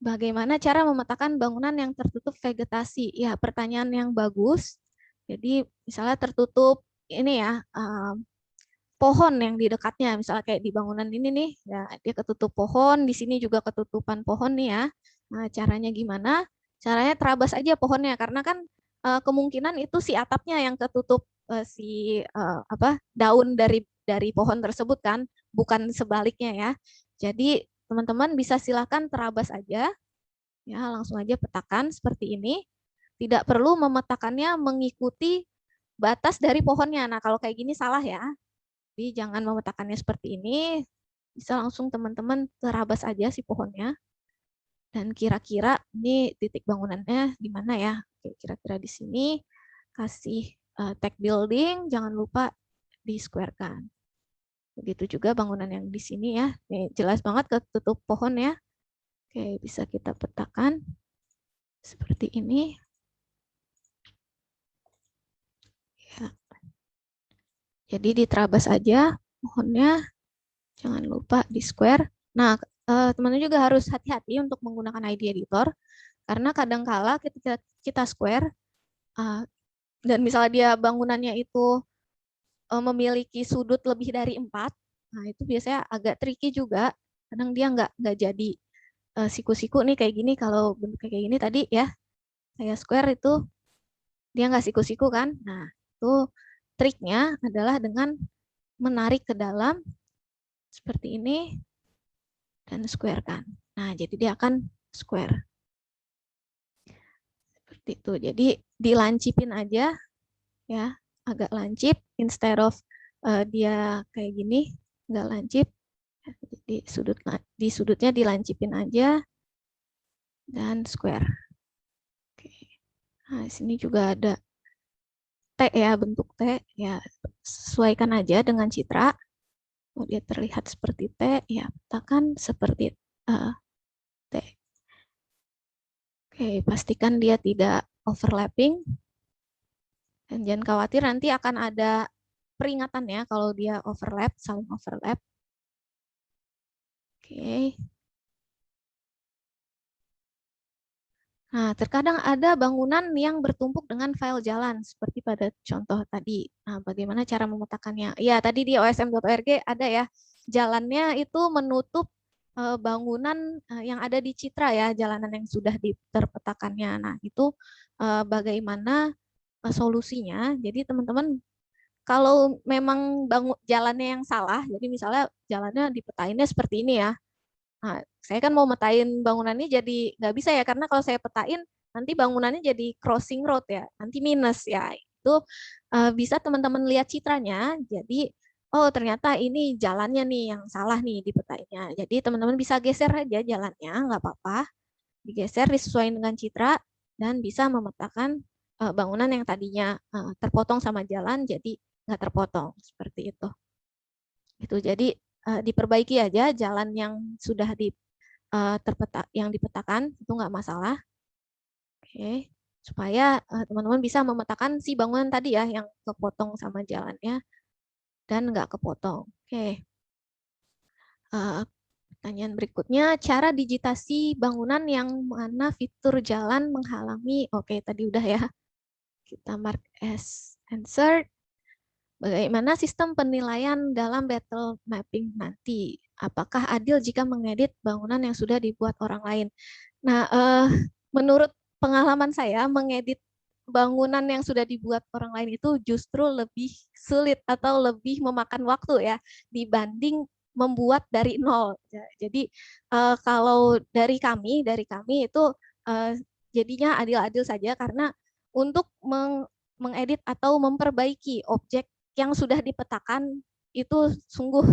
Bagaimana cara memetakan bangunan yang tertutup vegetasi? Ya, pertanyaan yang bagus. Jadi misalnya tertutup ini ya, pohon yang di dekatnya, misalnya kayak di bangunan ini nih, ya dia ketutup pohon, di sini juga ketutupan pohon nih ya. Nah, caranya gimana? Caranya terabas aja pohonnya, karena kan kemungkinan itu si atapnya yang ketutup si daun dari pohon tersebut kan, bukan sebaliknya ya. Jadi teman-teman bisa silakan terabas aja, ya langsung aja petakan seperti ini. Tidak perlu memetakannya mengikuti batas dari pohonnya. Nah, kalau kayak gini salah ya. Jadi jangan memetakannya seperti ini, bisa langsung teman-teman terabas aja si pohonnya. Dan kira-kira ini titik bangunannya di mana ya? Kira-kira di sini, kasih tag building, jangan lupa di-squarekan. Begitu juga bangunan yang di sini ya. Nih, jelas banget ketutup pohon ya. Oke, bisa kita petakan seperti ini. Ya. Jadi diterabas aja pohonnya, jangan lupa di square. Nah, teman-teman juga harus hati-hati untuk menggunakan ID Editor, karena kadangkala ketika kita square, dan misalnya dia bangunannya itu memiliki sudut lebih dari 4, nah itu biasanya agak tricky juga. Kadang dia nggak jadi siku-siku nih kayak gini. Kalau bentuknya kayak gini tadi ya, saya square itu dia nggak siku-siku kan. Nah, itu triknya adalah dengan menarik ke dalam seperti ini dan square kan. Nah, jadi dia akan square. Seperti itu. Jadi dilancipin aja ya, agak lancip instead of dia kayak gini, nggak lancip. Jadi di sudutnya dilancipin aja dan square. Oke. Nah, di sini juga ada T ya, bentuk T ya, sesuaikan aja dengan citra. Kalau dia terlihat seperti T, ya petakan seperti T. Oke, pastikan dia tidak overlapping. Dan jangan khawatir, nanti akan ada peringatan ya kalau dia overlap, saling overlap. Oke. Nah, terkadang ada bangunan yang bertumpuk dengan file jalan, seperti pada contoh tadi. Nah, bagaimana cara memetakannya? Ya, tadi di osm.org ada ya, jalannya itu menutup bangunan yang ada di citra ya, jalanan yang sudah terpetakannya. Nah, itu bagaimana solusinya? Jadi teman-teman, kalau memang jalannya yang salah, jadi misalnya jalannya dipetainnya seperti ini ya, nah, saya kan mau metain bangunannya jadi nggak bisa ya, karena kalau saya petain nanti bangunannya jadi crossing road ya, nanti minus ya. Itu bisa teman-teman lihat citranya, jadi oh ternyata ini jalannya nih yang salah nih di petainnya. Jadi teman-teman bisa geser aja jalannya, nggak apa-apa. Digeser disesuaikan dengan citra dan bisa memetakan bangunan yang tadinya terpotong sama jalan jadi nggak terpotong, seperti itu. Itu jadi diperbaiki aja jalan yang sudah yang dipetakan, itu nggak masalah. Oke, supaya teman-teman bisa memetakan si bangunan tadi ya yang kepotong sama jalannya dan nggak kepotong. Oke. Pertanyaan berikutnya, cara digitasi bangunan yang mana fitur jalan menghalangi. Oke, tadi udah ya. Kita mark as answered. Bagaimana sistem penilaian dalam battle mapping nanti? Apakah adil jika mengedit bangunan yang sudah dibuat orang lain? Nah, menurut pengalaman saya, mengedit bangunan yang sudah dibuat orang lain itu justru lebih sulit atau lebih memakan waktu ya dibanding membuat dari nol. Jadi kalau dari kami itu jadinya adil-adil saja, karena untuk mengedit atau memperbaiki objek yang sudah dipetakan itu sungguh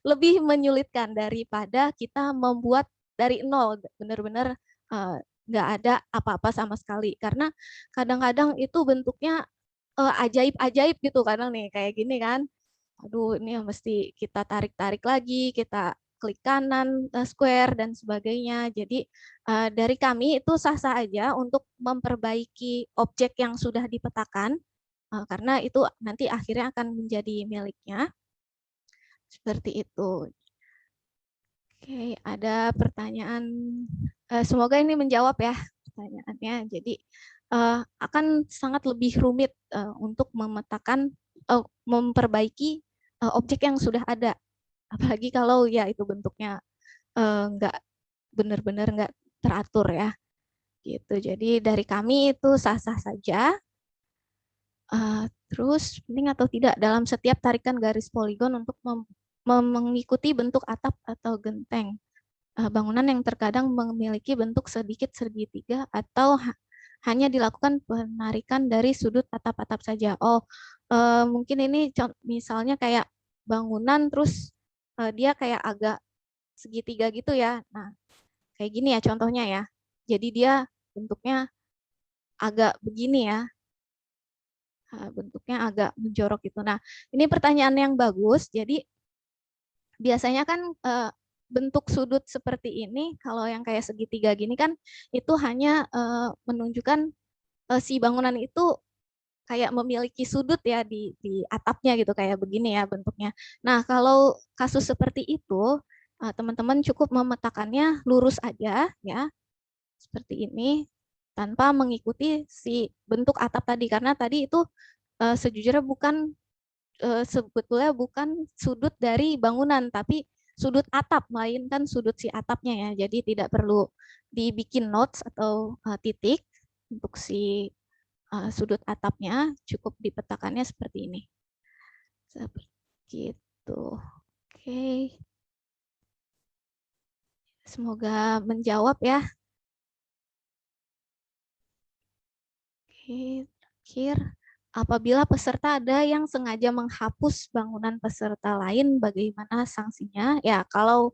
lebih menyulitkan daripada kita membuat dari nol, benar-benar nggak ada apa-apa sama sekali. Karena kadang-kadang itu bentuknya ajaib-ajaib gitu, kadang nih kayak gini kan. Aduh, ini mesti kita tarik-tarik lagi, kita klik kanan, square, dan sebagainya. Jadi dari kami itu sah-sah aja untuk memperbaiki objek yang sudah dipetakan, karena itu nanti akhirnya akan menjadi miliknya. Seperti itu. Oke, ada pertanyaan. Semoga ini menjawab ya pertanyaannya. Jadi akan sangat lebih rumit untuk memetakan, memperbaiki objek yang sudah ada. Apalagi kalau ya itu bentuknya nggak benar-benar nggak teratur ya. Gitu. Jadi dari kami itu sah-sah saja. Terus penting atau tidak dalam setiap tarikan garis poligon untuk mengikuti bentuk atap atau genteng bangunan yang terkadang memiliki bentuk sedikit segitiga atau hanya dilakukan penarikan dari sudut atap-atap saja. Oh, mungkin ini misalnya kayak bangunan terus dia kayak agak segitiga gitu ya. Nah, kayak gini ya contohnya ya. Jadi dia bentuknya agak begini ya. Bentuknya agak menjorok gitu. Nah, ini pertanyaan yang bagus. Jadi biasanya kan bentuk sudut seperti ini, kalau yang kayak segitiga gini kan, itu hanya menunjukkan si bangunan itu kayak memiliki sudut ya di atapnya gitu, kayak begini ya bentuknya. Nah, kalau kasus seperti itu, teman-teman cukup memetakannya lurus aja ya, seperti ini, tanpa mengikuti si bentuk atap tadi, karena tadi itu sejujurnya sebetulnya bukan sudut dari bangunan, tapi sudut atap, melainkan sudut si atapnya ya. Jadi tidak perlu dibikin notes atau titik untuk si sudut atapnya, cukup dipetakannya seperti ini. Seperti itu. Oke. Semoga menjawab ya. Oke, terakhir. Apabila peserta ada yang sengaja menghapus bangunan peserta lain, bagaimana sanksinya? Ya, kalau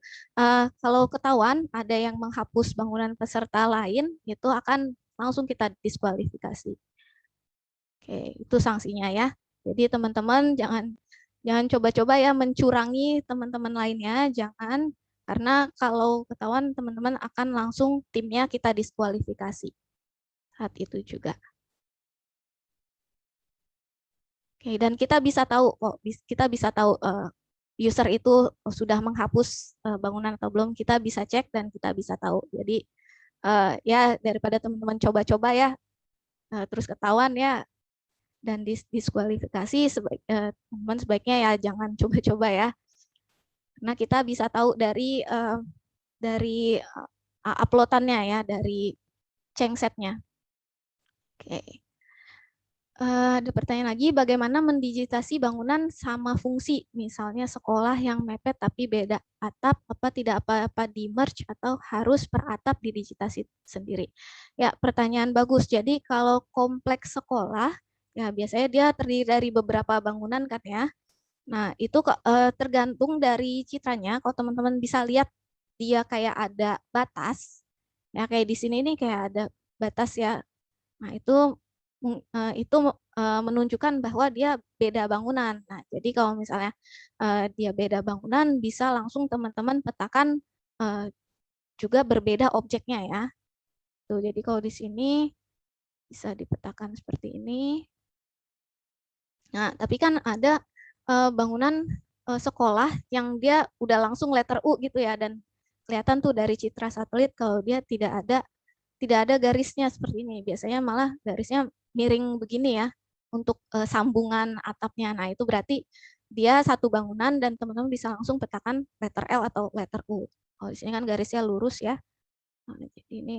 ketahuan ada yang menghapus bangunan peserta lain, itu akan langsung kita diskualifikasi. Oke, itu sanksinya ya. Jadi teman-teman jangan jangan coba-coba ya mencurangi teman-teman lainnya, jangan, karena kalau ketahuan teman-teman akan langsung timnya kita diskualifikasi saat itu juga. Oke, dan kita bisa tahu kok, kita bisa tahu user itu sudah menghapus bangunan atau belum, kita bisa cek dan kita bisa tahu. Jadi ya daripada teman-teman coba-coba ya terus ketahuan ya dan diskualifikasi, teman-teman sebaiknya ya jangan coba-coba ya. Karena kita bisa tahu dari uploadannya ya, dari changsetnya. Oke. Ada pertanyaan lagi, bagaimana mendigitasi bangunan sama fungsi, misalnya sekolah yang mepet tapi beda atap, apa tidak apa-apa di merge atau harus per atap didigitasi sendiri? Ya, pertanyaan bagus. Jadi kalau kompleks sekolah, ya biasanya dia terdiri dari beberapa bangunan kan ya. Nah, itu tergantung dari citranya. Kalau teman-teman bisa lihat, dia kayak ada batas, ya kayak di sini nih kayak ada batas ya. Nah, itu menunjukkan bahwa dia beda bangunan. Nah, jadi kalau misalnya dia beda bangunan, bisa langsung teman-teman petakan juga berbeda objeknya ya. Tuh, jadi kalau di sini bisa dipetakan seperti ini. Nah, tapi kan ada bangunan sekolah yang dia udah langsung letter U gitu ya, dan kelihatan tuh dari citra satelit kalau dia tidak ada garisnya seperti ini. Biasanya malah garisnya miring begini ya untuk sambungan atapnya. Nah, itu berarti dia satu bangunan dan teman-teman bisa langsung petakan letter L atau letter U. Kalau di sini kan garisnya lurus ya. Nah, jadi ini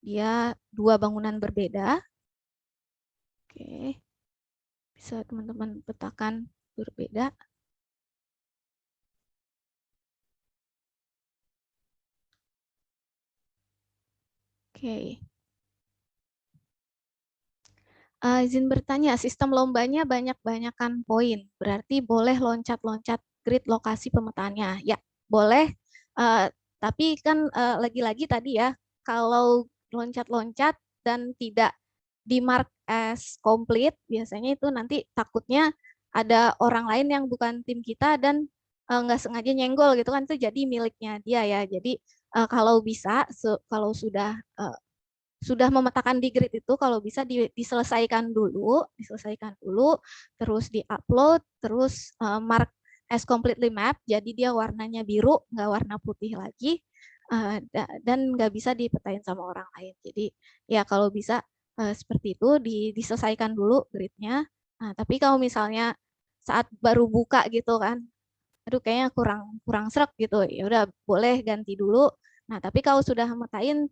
dia dua bangunan berbeda. Oke. Bisa teman-teman petakan berbeda. Oke. Izin bertanya, sistem lombanya banyak-banyakan poin, berarti boleh loncat-loncat grid lokasi pemetaannya. Ya, boleh. Tapi kan lagi-lagi tadi ya, kalau loncat-loncat dan tidak di mark as complete, biasanya itu nanti takutnya ada orang lain yang bukan tim kita dan nggak sengaja nyenggol gitu kan, itu jadi miliknya dia ya. Jadi kalau bisa, kalau sudah memetakan di grid itu, kalau bisa diselesaikan dulu, terus diupload, terus mark as completely map, jadi dia warnanya biru, nggak warna putih lagi, dan nggak bisa dipetain sama orang lain. Jadi ya kalau bisa seperti itu diselesaikan dulu gridnya. Nah, tapi kalau misalnya saat baru buka gitu kan, aduh kayaknya kurang kurang serak gitu, ya udah boleh ganti dulu. Nah, tapi kalau sudah metain,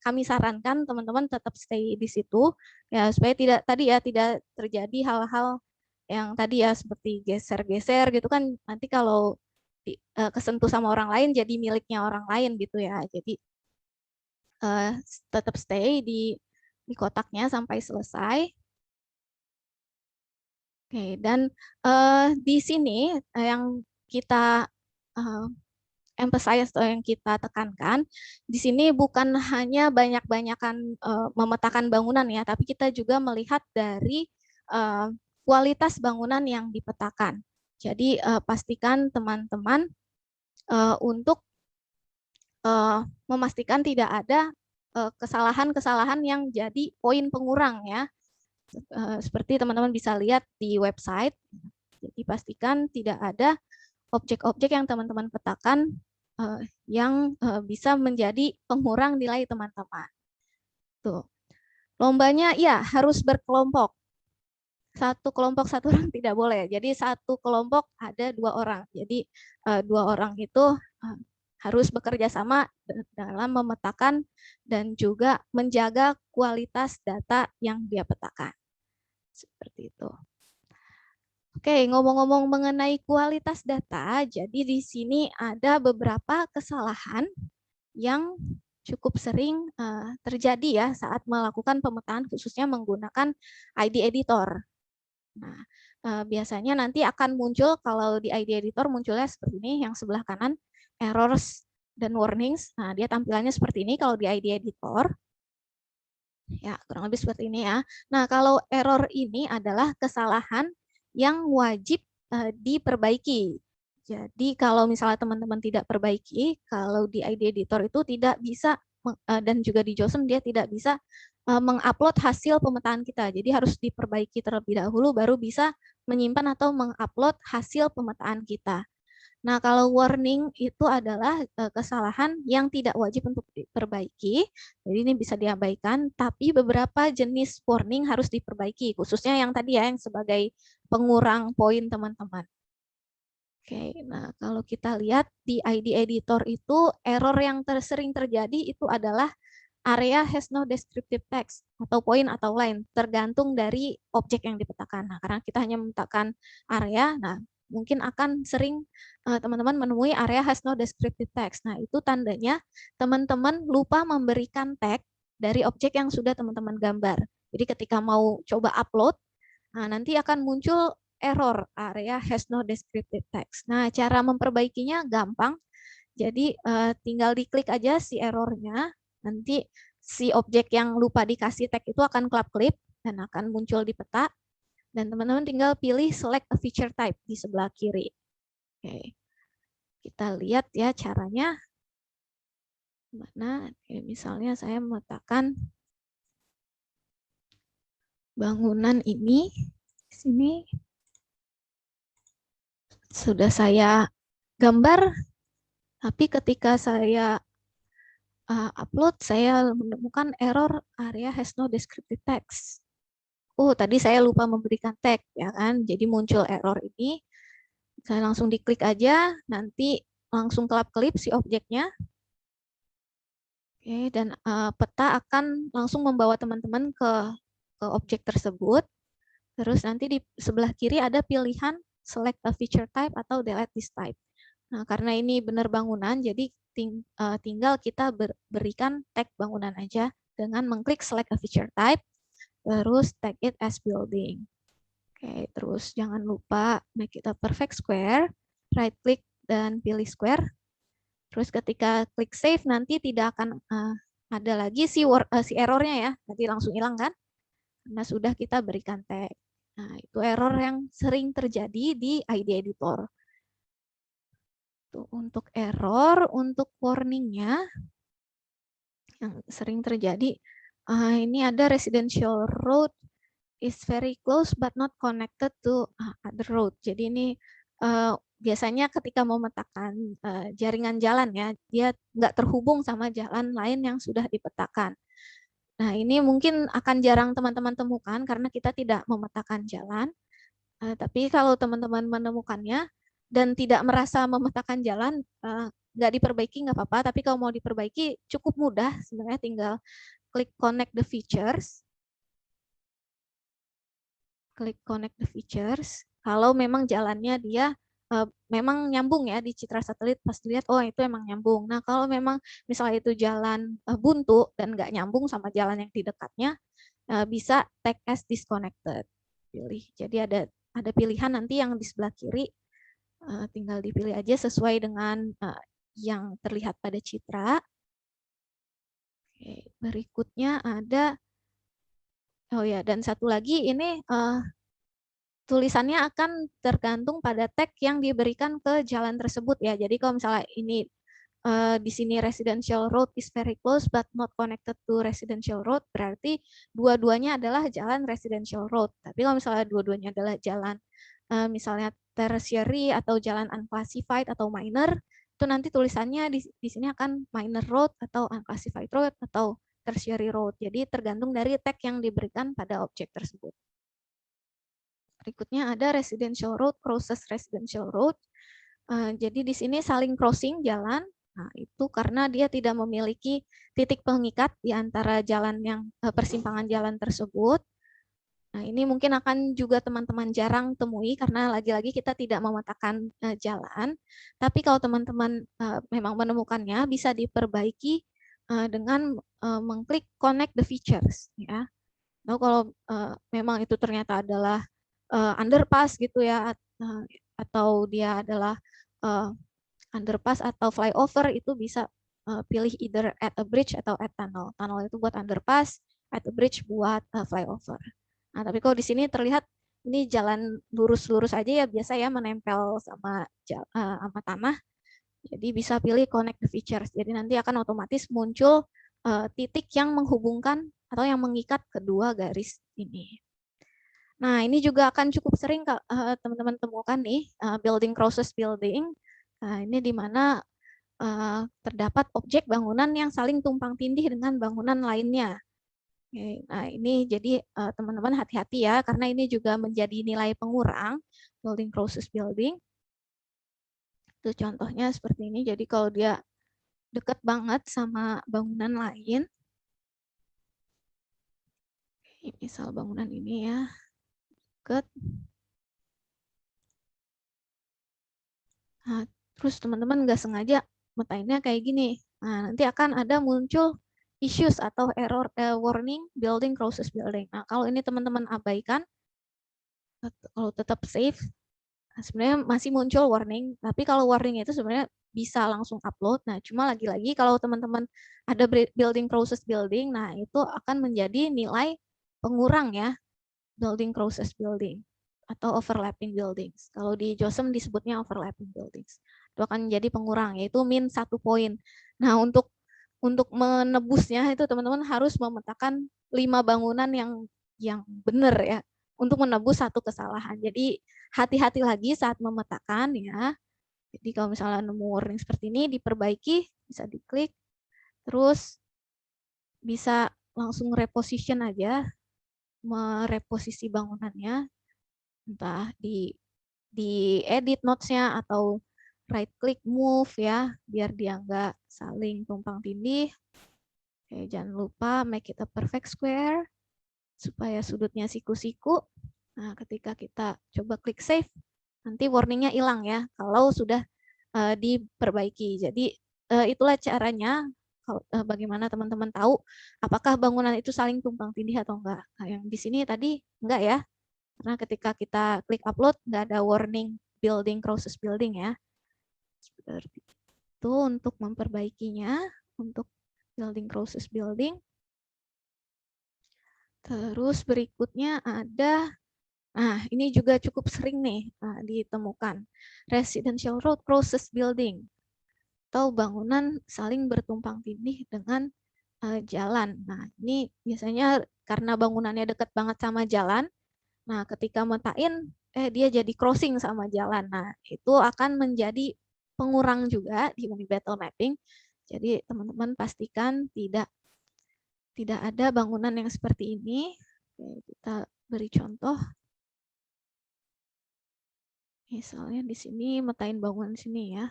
kami sarankan teman-teman tetap stay di situ ya, supaya tidak terjadi hal-hal yang tadi ya seperti geser-geser gitu kan, nanti kalau kesentuh sama orang lain jadi miliknya orang lain gitu ya. Jadi tetap stay di kotaknya sampai selesai. Oke, dan di sini yang kita uh, emphasize atau yang kita tekankan di sini bukan hanya banyak-banyakan memetakan bangunan ya, tapi kita juga melihat dari kualitas bangunan yang dipetakan. Jadi pastikan teman-teman untuk memastikan tidak ada kesalahan-kesalahan yang jadi poin pengurang ya. Seperti teman-teman bisa lihat di website. Jadi pastikan tidak ada objek-objek yang teman-teman petakan yang bisa menjadi pengurang nilai teman-teman. Tuh. Lombanya ya harus berkelompok. Satu kelompok satu orang tidak boleh. Jadi satu kelompok ada 2 orang. Jadi 2 orang itu harus bekerja sama dalam memetakan dan juga menjaga kualitas data yang dia petakan. Seperti itu. Oke, ngomong-ngomong mengenai kualitas data, jadi di sini ada beberapa kesalahan yang cukup sering terjadi ya saat melakukan pemetaan khususnya menggunakan ID editor. Nah, biasanya nanti akan muncul kalau di ID editor munculnya seperti ini yang sebelah kanan errors dan warnings. Nah, dia tampilannya seperti ini kalau di ID editor. Ya, kurang lebih seperti ini ya. Nah, kalau error ini adalah kesalahan yang wajib diperbaiki. Jadi kalau misalnya teman-teman tidak perbaiki, kalau di ID editor itu tidak bisa dan juga di JOSM dia tidak bisa mengupload hasil pemetaan kita. Jadi harus diperbaiki terlebih dahulu baru bisa menyimpan atau mengupload hasil pemetaan kita. Nah, kalau warning itu adalah kesalahan yang tidak wajib untuk diperbaiki. Jadi ini bisa diabaikan, tapi beberapa jenis warning harus diperbaiki, khususnya yang tadi ya, yang sebagai pengurang poin teman-teman. Oke, nah kalau kita lihat di ID editor itu error yang sering terjadi itu adalah area has no descriptive text atau poin atau line, tergantung dari objek yang dipetakan. Nah, karena kita hanya memetakan area, nah mungkin akan sering teman-teman menemui area has no descriptive text. Nah, itu tandanya teman-teman lupa memberikan tag dari objek yang sudah teman-teman gambar. Jadi ketika mau coba upload, nah nanti akan muncul error area has no descriptive text. Nah, cara memperbaikinya gampang. Jadi tinggal diklik aja si errornya, nanti si objek yang lupa dikasih tag itu akan kelap-kelip dan akan muncul di peta. Dan teman-teman tinggal pilih select a feature type di sebelah kiri. Oke, kita lihat ya caranya. Mana? Oke, misalnya saya meletakkan bangunan ini di sini sudah saya gambar, tapi ketika saya upload, saya menemukan error area has no descriptive text. Tadi saya lupa memberikan tag, ya kan? Jadi muncul error ini. Saya langsung diklik aja, nanti langsung kelap-kelip si objeknya. Oke, dan peta akan langsung membawa teman-teman ke objek tersebut. Terus nanti di sebelah kiri ada pilihan select a feature type atau delete this type. Nah, karena ini benar bangunan, jadi tinggal kita berikan tag bangunan aja dengan mengklik select a feature type, terus tag it as building. Oke, terus jangan lupa make it a perfect square, right click dan pilih square. Terus ketika klik save nanti tidak akan ada lagi si errornya ya, nanti langsung hilang kan? Karena sudah kita berikan tag. Nah, itu error yang sering terjadi di ID editor. Tuh, untuk error, untuk warningnya yang sering terjadi, ini ada residential road is very close but not connected to other road. Jadi ini biasanya ketika mau memetakan jaringan jalan ya, dia nggak terhubung sama jalan lain yang sudah dipetakan. Nah, ini mungkin akan jarang teman-teman temukan karena kita tidak memetakan jalan. Tapi kalau teman-teman menemukannya dan tidak merasa memetakan jalan, nggak diperbaiki nggak apa-apa. Tapi kalau mau diperbaiki cukup mudah, sebenarnya tinggal klik connect the features. Klik connect the features. Kalau memang jalannya dia memang nyambung ya di citra satelit, pas dilihat oh itu emang nyambung. Nah kalau memang misalnya itu jalan buntu dan nggak nyambung sama jalan yang di dekatnya, bisa tag as disconnected. Pilih. Jadi ada pilihan nanti yang di sebelah kiri, tinggal dipilih aja sesuai dengan yang terlihat pada citra. Oke, berikutnya ada, oh ya, dan satu lagi ini tulisannya akan tergantung pada tag yang diberikan ke jalan tersebut ya. Jadi kalau misalnya ini di sini residential road is very close but not connected to residential road, berarti dua-duanya adalah jalan residential road. Tapi kalau misalnya dua-duanya adalah jalan misalnya tertiary atau jalan unclassified atau minor, itu nanti tulisannya di sini akan minor road atau unclassified road atau tertiary road. Jadi tergantung dari tag yang diberikan pada objek tersebut. Berikutnya ada residential road, crosses residential road. Jadi di sini saling crossing jalan. Nah, itu karena dia tidak memiliki titik pengikat di antara jalan yang persimpangan jalan tersebut. Nah, ini mungkin akan juga teman-teman jarang temui karena lagi-lagi kita tidak memetakan jalan. Tapi kalau teman-teman memang menemukannya, bisa diperbaiki dengan mengklik connect the features, ya. Lalu kalau memang itu ternyata adalah underpass gitu ya, atau dia adalah underpass atau flyover, itu bisa pilih either at a bridge atau at tunnel. Tunnel itu buat underpass, at a bridge buat flyover. Nah, tapi kalau di sini terlihat ini jalan lurus-lurus aja ya, biasa ya menempel sama sama tanah. Jadi bisa pilih connect the features. Jadi nanti akan otomatis muncul titik yang menghubungkan atau yang mengikat kedua garis ini. Nah, ini juga akan cukup sering teman-teman temukan nih, building crosses building. Nah, ini di mana terdapat objek bangunan yang saling tumpang tindih dengan bangunan lainnya. Oke, nah ini jadi teman-teman hati-hati ya, karena ini juga menjadi nilai pengurang building crosses building. Itu contohnya seperti ini. Jadi kalau dia dekat banget sama bangunan lain, misal bangunan ini ya, dekat. Nah, terus teman-teman nggak sengaja metainnya kayak gini. Nah, nanti akan ada muncul issues atau error warning building crosses building. Nah, kalau ini teman-teman abaikan, kalau tetap safe, sebenarnya masih muncul warning, tapi kalau warning itu sebenarnya bisa langsung upload. Nah, cuma lagi-lagi kalau teman-teman ada building crosses building, nah itu akan menjadi nilai pengurang ya, building crosses building atau overlapping buildings. Kalau di JOSM disebutnya overlapping buildings. Itu akan menjadi pengurang, yaitu min 1 poin. Nah, untuk menebusnya itu teman-teman harus memetakan 5 bangunan yang benar ya, untuk menebus satu kesalahan. Jadi hati-hati lagi saat memetakan ya. Jadi kalau misalnya nemu warning seperti ini, diperbaiki, bisa diklik, terus bisa langsung reposition aja, mereposisi bangunannya, entah di edit notes-nya atau right click move ya, biar dia nggak saling tumpang tindih. Oke, jangan lupa make it a perfect square supaya sudutnya siku-siku. Nah, ketika kita coba klik save, nanti warningnya hilang ya kalau sudah diperbaiki. Jadi itulah caranya bagaimana teman-teman tahu apakah bangunan itu saling tumpang tindih atau enggak. Nah, yang di sini tadi enggak ya, karena ketika kita klik upload enggak ada warning building crosses building ya. Seperti itu untuk memperbaikinya, untuk building crosses building. Terus berikutnya ada, nah ini juga cukup sering nih ditemukan, residential road crosses building, atau bangunan saling bertumpang tindih dengan jalan. Nah ini biasanya karena bangunannya dekat banget sama jalan, nah ketika metain, dia jadi crossing sama jalan. Nah itu akan menjadi pengurang juga di Unibattle Mapping. Jadi teman-teman pastikan tidak ada bangunan yang seperti ini. Oke, kita beri contoh. Misalnya di sini metain bangunan sini ya.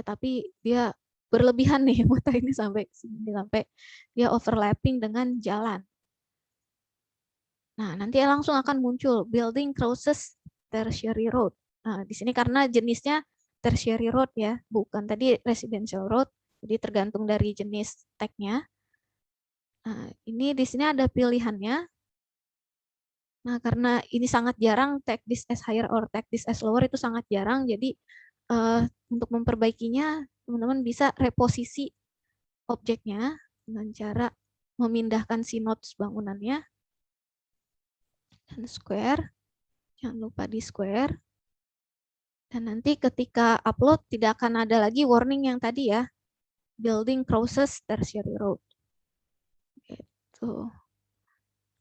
Tapi dia berlebihan nih metainnya sampai sini, sampai dia overlapping dengan jalan. Nah, nanti langsung akan muncul building crosses tertiary road. Nah, di sini karena jenisnya tertiary road ya, bukan tadi residential road. Jadi tergantung dari jenis tag-nya. Nah, ini di sini ada pilihannya. Nah, karena ini sangat jarang, tag this as higher or tag this as lower itu sangat jarang. Jadi untuk memperbaikinya, teman-teman bisa reposisi objeknya dengan cara memindahkan si nodes bangunannya dan square. Jangan lupa di square. Dan nanti ketika upload tidak akan ada lagi warning yang tadi ya, building crosses tertiary road. Gitu.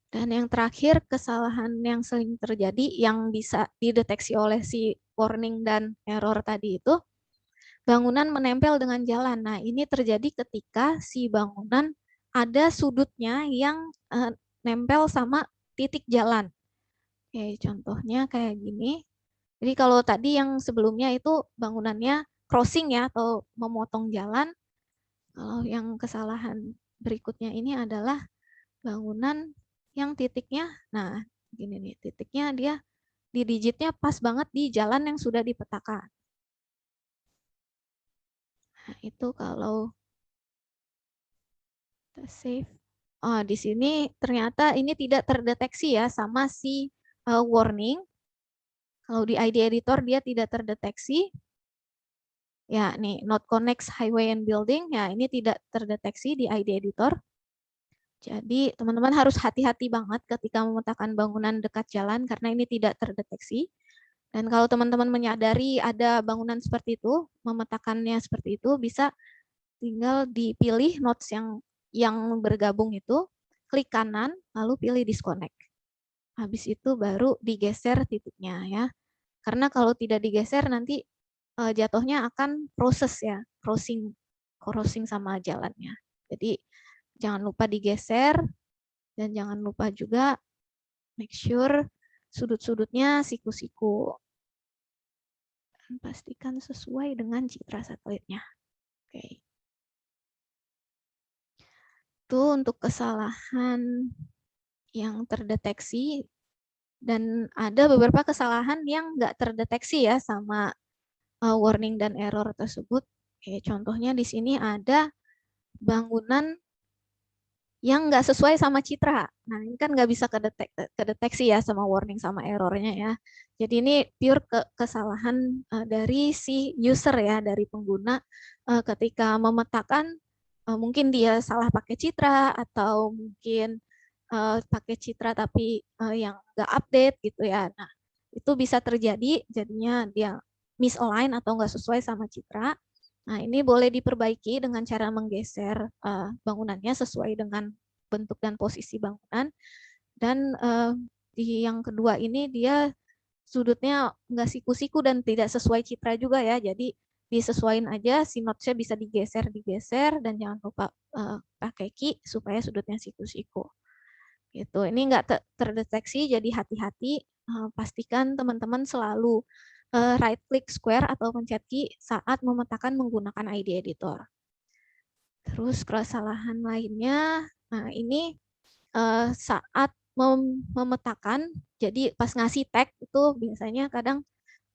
Dan yang terakhir, kesalahan yang sering terjadi yang bisa dideteksi oleh si warning dan error tadi itu, bangunan menempel dengan jalan. Nah, ini terjadi ketika si bangunan ada sudutnya yang nempel sama titik jalan. Oke, contohnya kayak gini. Jadi kalau tadi yang sebelumnya itu bangunannya crossing ya, atau memotong jalan. Kalau yang kesalahan berikutnya ini adalah bangunan yang titiknya, nah Gini nih, titiknya dia di digitnya pas banget di jalan yang sudah dipetakan. Nah, itu kalau kita save. Oh, di sini ternyata ini tidak terdeteksi ya sama si warning. Kalau di ID editor dia tidak terdeteksi. Ya, nih not connects highway and building. Ya, ini tidak terdeteksi di ID editor. Jadi, teman-teman harus hati-hati banget ketika memetakan bangunan dekat jalan karena ini tidak terdeteksi. Dan kalau teman-teman menyadari ada bangunan seperti itu, memetakannya seperti itu, bisa tinggal dipilih nodes yang bergabung itu, klik kanan, lalu pilih disconnect. Habis itu baru digeser titiknya ya. Karena kalau tidak digeser nanti jatuhnya akan proses ya, crossing sama jalannya. Jadi jangan lupa digeser dan jangan lupa juga make sure sudut-sudutnya siku-siku. Dan pastikan sesuai dengan citra satelitnya. Oke. Itu untuk kesalahan yang terdeteksi dan ada beberapa kesalahan yang nggak terdeteksi ya sama warning dan error tersebut. Oke, contohnya di sini ada bangunan yang nggak sesuai sama citra. Nah, ini kan nggak bisa kedeteksi ya sama warning sama errornya ya. Jadi ini pure kesalahan dari si user ya, dari pengguna ketika memetakan mungkin dia salah pakai citra atau mungkin pakai citra tapi yang nggak update gitu ya. Nah, itu bisa terjadi jadinya dia misalign atau nggak sesuai sama citra. Nah, ini boleh diperbaiki dengan cara menggeser bangunannya sesuai dengan bentuk dan posisi bangunan. Dan di yang kedua ini dia sudutnya nggak siku-siku dan tidak sesuai citra juga ya. Jadi disesuaikan aja, si notesnya bisa digeser, dan jangan lupa pakai key supaya sudutnya siku-siku. Gitu. Ini nggak terdeteksi, jadi hati-hati. Pastikan teman-teman selalu right click square atau pencet key saat memetakan menggunakan ID editor. Terus kesalahan lainnya, nah ini saat memetakan, jadi pas ngasih tag itu biasanya kadang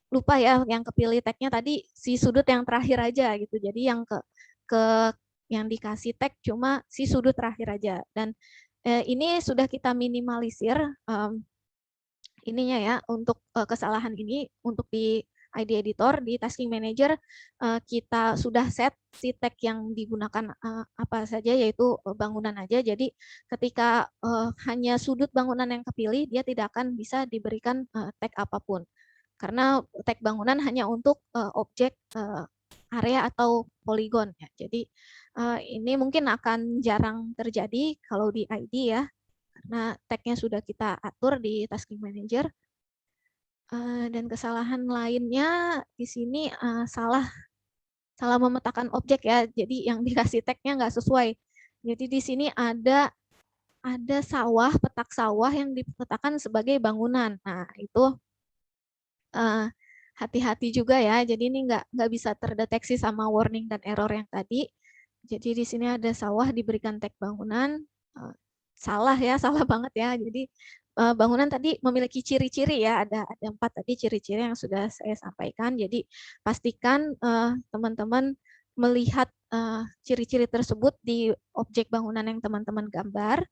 lupa ya yang kepilih tagnya tadi si sudut yang terakhir aja gitu. Jadi yang ke yang dikasih tag cuma si sudut terakhir aja. Dan ini sudah kita minimalisir ininya ya untuk kesalahan ini untuk di ID editor di tasking manager kita sudah set si tag yang digunakan apa saja yaitu bangunan aja. Jadi ketika hanya sudut bangunan yang kepilih dia tidak akan bisa diberikan tag apapun. Karena tag bangunan hanya untuk objek area atau poligon ya. Jadi ini mungkin akan jarang terjadi kalau di ID ya. Karena tag-nya sudah kita atur di tasking manager. Dan kesalahan lainnya di sini salah memetakan objek ya. Jadi yang dikasih tag-nya nggak sesuai. Jadi di sini ada sawah, petak sawah yang dipetakan sebagai bangunan. Nah, itu hati-hati juga ya. Jadi ini nggak bisa terdeteksi sama warning dan error yang tadi. Jadi di sini ada sawah diberikan tag bangunan. Salah ya, salah banget ya. Jadi bangunan tadi memiliki ciri-ciri ya, ada 4 tadi ciri-ciri yang sudah saya sampaikan. Jadi pastikan teman-teman melihat ciri-ciri tersebut di objek bangunan yang teman-teman gambar.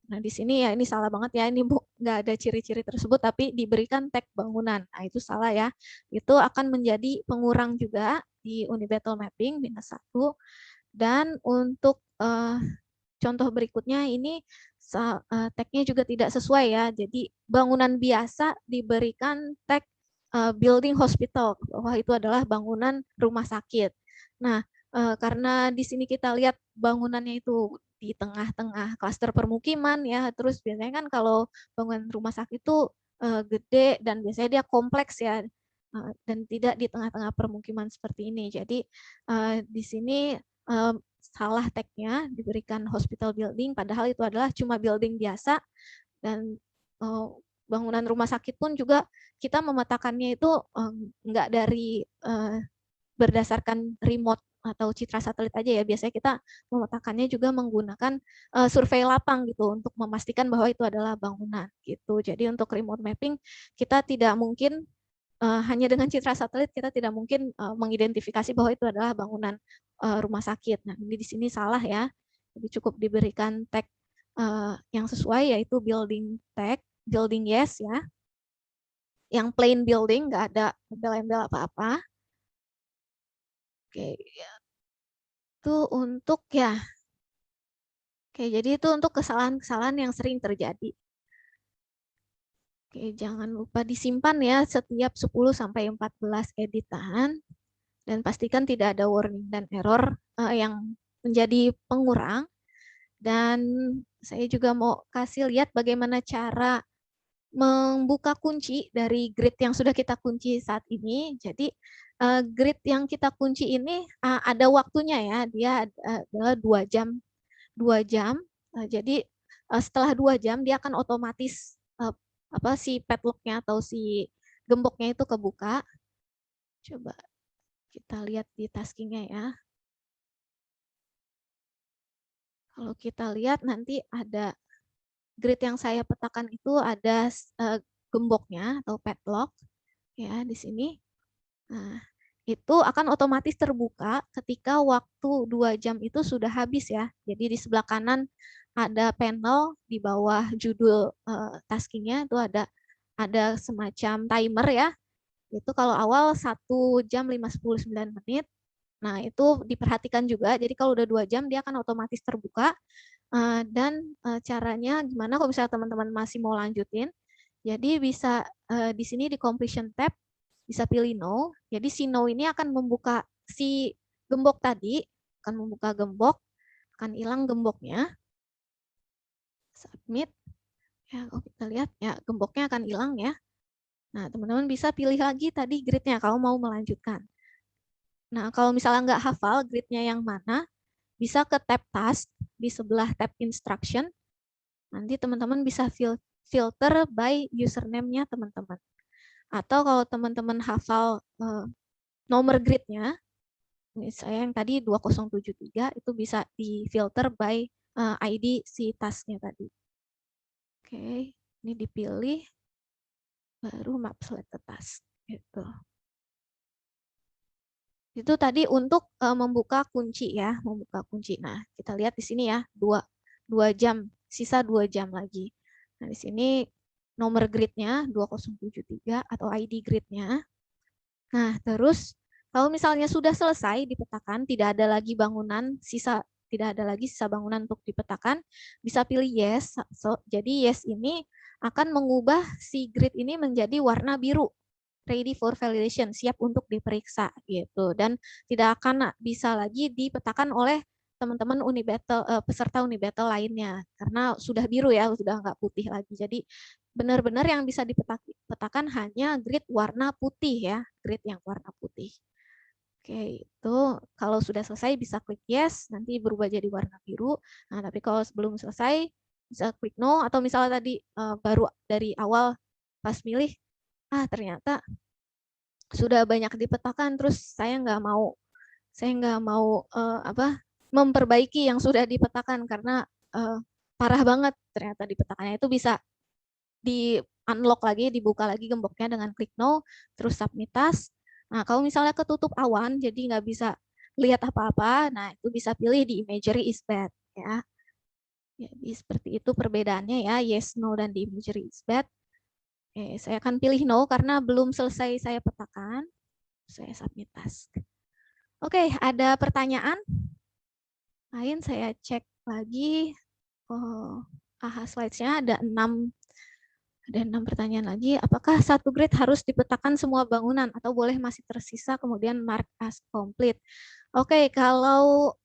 Nah, di sini ya ini salah banget ya, ini nggak ada ciri-ciri tersebut tapi diberikan tag bangunan. Nah, itu salah ya. Itu akan menjadi pengurang juga di Unibattle Mapping -1. Dan untuk contoh berikutnya ini tag-nya juga tidak sesuai ya. Jadi bangunan biasa diberikan tag building hospital, bahwa itu adalah bangunan rumah sakit. Nah, karena di sini kita lihat bangunannya itu di tengah-tengah klaster permukiman ya, terus biasanya kan kalau bangunan rumah sakit itu gede dan biasanya dia kompleks ya, dan tidak di tengah-tengah permukiman seperti ini. Jadi di sini salah tag-nya diberikan hospital building, padahal itu adalah cuma building biasa. Dan bangunan rumah sakit pun juga kita memetakannya itu nggak dari berdasarkan remote atau citra satelit aja ya. Biasanya kita memetakannya juga menggunakan survei lapang gitu untuk memastikan bahwa itu adalah bangunan gitu. Jadi untuk remote mapping kita tidak mungkin hanya dengan citra satelit kita tidak mungkin mengidentifikasi bahwa itu adalah bangunan rumah sakit. Nah, ini di sini salah ya. Jadi cukup diberikan tag yang sesuai yaitu building tag, building yes ya. Yang plain building, nggak ada embel-embel apa-apa. Oke, itu untuk ya. Oke, jadi itu untuk kesalahan-kesalahan yang sering terjadi. Oke, jangan lupa disimpan ya setiap 10-14 editan dan pastikan tidak ada warning dan error yang menjadi pengurang. Dan saya juga mau kasih lihat bagaimana cara membuka kunci dari grid yang sudah kita kunci saat ini. Jadi grid yang kita kunci ini ada waktunya ya, dia adalah 2 jam. 2 jam. Jadi setelah 2 jam dia akan otomatis si padlocknya atau si gemboknya itu kebuka. Coba kita lihat di taskingnya ya. Kalau kita lihat nanti ada grid yang saya petakan itu ada gemboknya atau padlock ya di sini. Nah, itu akan otomatis terbuka ketika waktu 2 jam itu sudah habis ya. Jadi di sebelah kanan ada panel di bawah judul taskingnya itu ada semacam timer ya. Itu kalau awal 1 jam 59 menit. Nah, itu diperhatikan juga. Jadi kalau udah 2 jam dia akan otomatis terbuka. Dan caranya gimana kalau misalnya teman-teman masih mau lanjutin. Jadi bisa di sini di completion tab bisa pilih no. Jadi si no ini akan membuka si gembok tadi, akan membuka gembok, akan hilang gemboknya. Submit. Ya, kalau kita lihat ya gemboknya akan hilang ya. Nah, teman-teman bisa pilih lagi tadi gridnya kalau mau melanjutkan. Nah, kalau misalnya nggak hafal gridnya yang mana, bisa ke tab task di sebelah tab instruction. Nanti teman-teman bisa filter by username-nya teman-teman. Atau kalau teman-teman hafal nomor gridnya, ini saya yang tadi 2073 itu bisa difilter by ID si tasknya tadi. Oke, ini dipilih, baru map selected task. Gitu. Itu tadi untuk membuka kunci ya, membuka kunci. Nah, kita lihat di sini ya, 2 jam, sisa 2 jam lagi. Nah, di sini nomor gridnya 2073 atau ID gridnya. Nah, terus kalau misalnya sudah selesai dipetakan, tidak ada lagi bangunan, tidak ada lagi sisa bangunan untuk dipetakan, bisa pilih yes. Jadi yes ini akan mengubah si grid ini menjadi warna biru. Ready for validation, siap untuk diperiksa gitu, dan tidak akan bisa lagi dipetakan oleh teman-teman peserta Unibattle lainnya karena sudah biru ya, sudah nggak putih lagi. Jadi benar-benar yang bisa dipetakan hanya grid warna putih ya, grid yang warna putih. Oke, itu kalau sudah selesai bisa klik yes, nanti berubah jadi warna biru. Nah, tapi kalau sebelum selesai bisa klik no, atau misalnya tadi baru dari awal pas milih ternyata sudah banyak dipetakan, terus saya nggak mau memperbaiki yang sudah dipetakan karena parah banget ternyata dipetakannya. Itu bisa di unlock lagi, dibuka lagi gemboknya dengan klik no, terus submit task. Nah, kalau misalnya ketutup awan jadi nggak bisa lihat apa-apa, nah itu bisa pilih di imagery is bad ya. Jadi seperti itu perbedaannya ya, yes, no, dan di imagery is bad. Oke, saya akan pilih no karena belum selesai saya petakan. Saya submit task. Oke, ada pertanyaan lain? Saya cek lagi. Slides-nya ada 6 pertanyaan lagi. Apakah satu grid harus dipetakan semua bangunan atau boleh masih tersisa kemudian mark as complete? Oke, kalau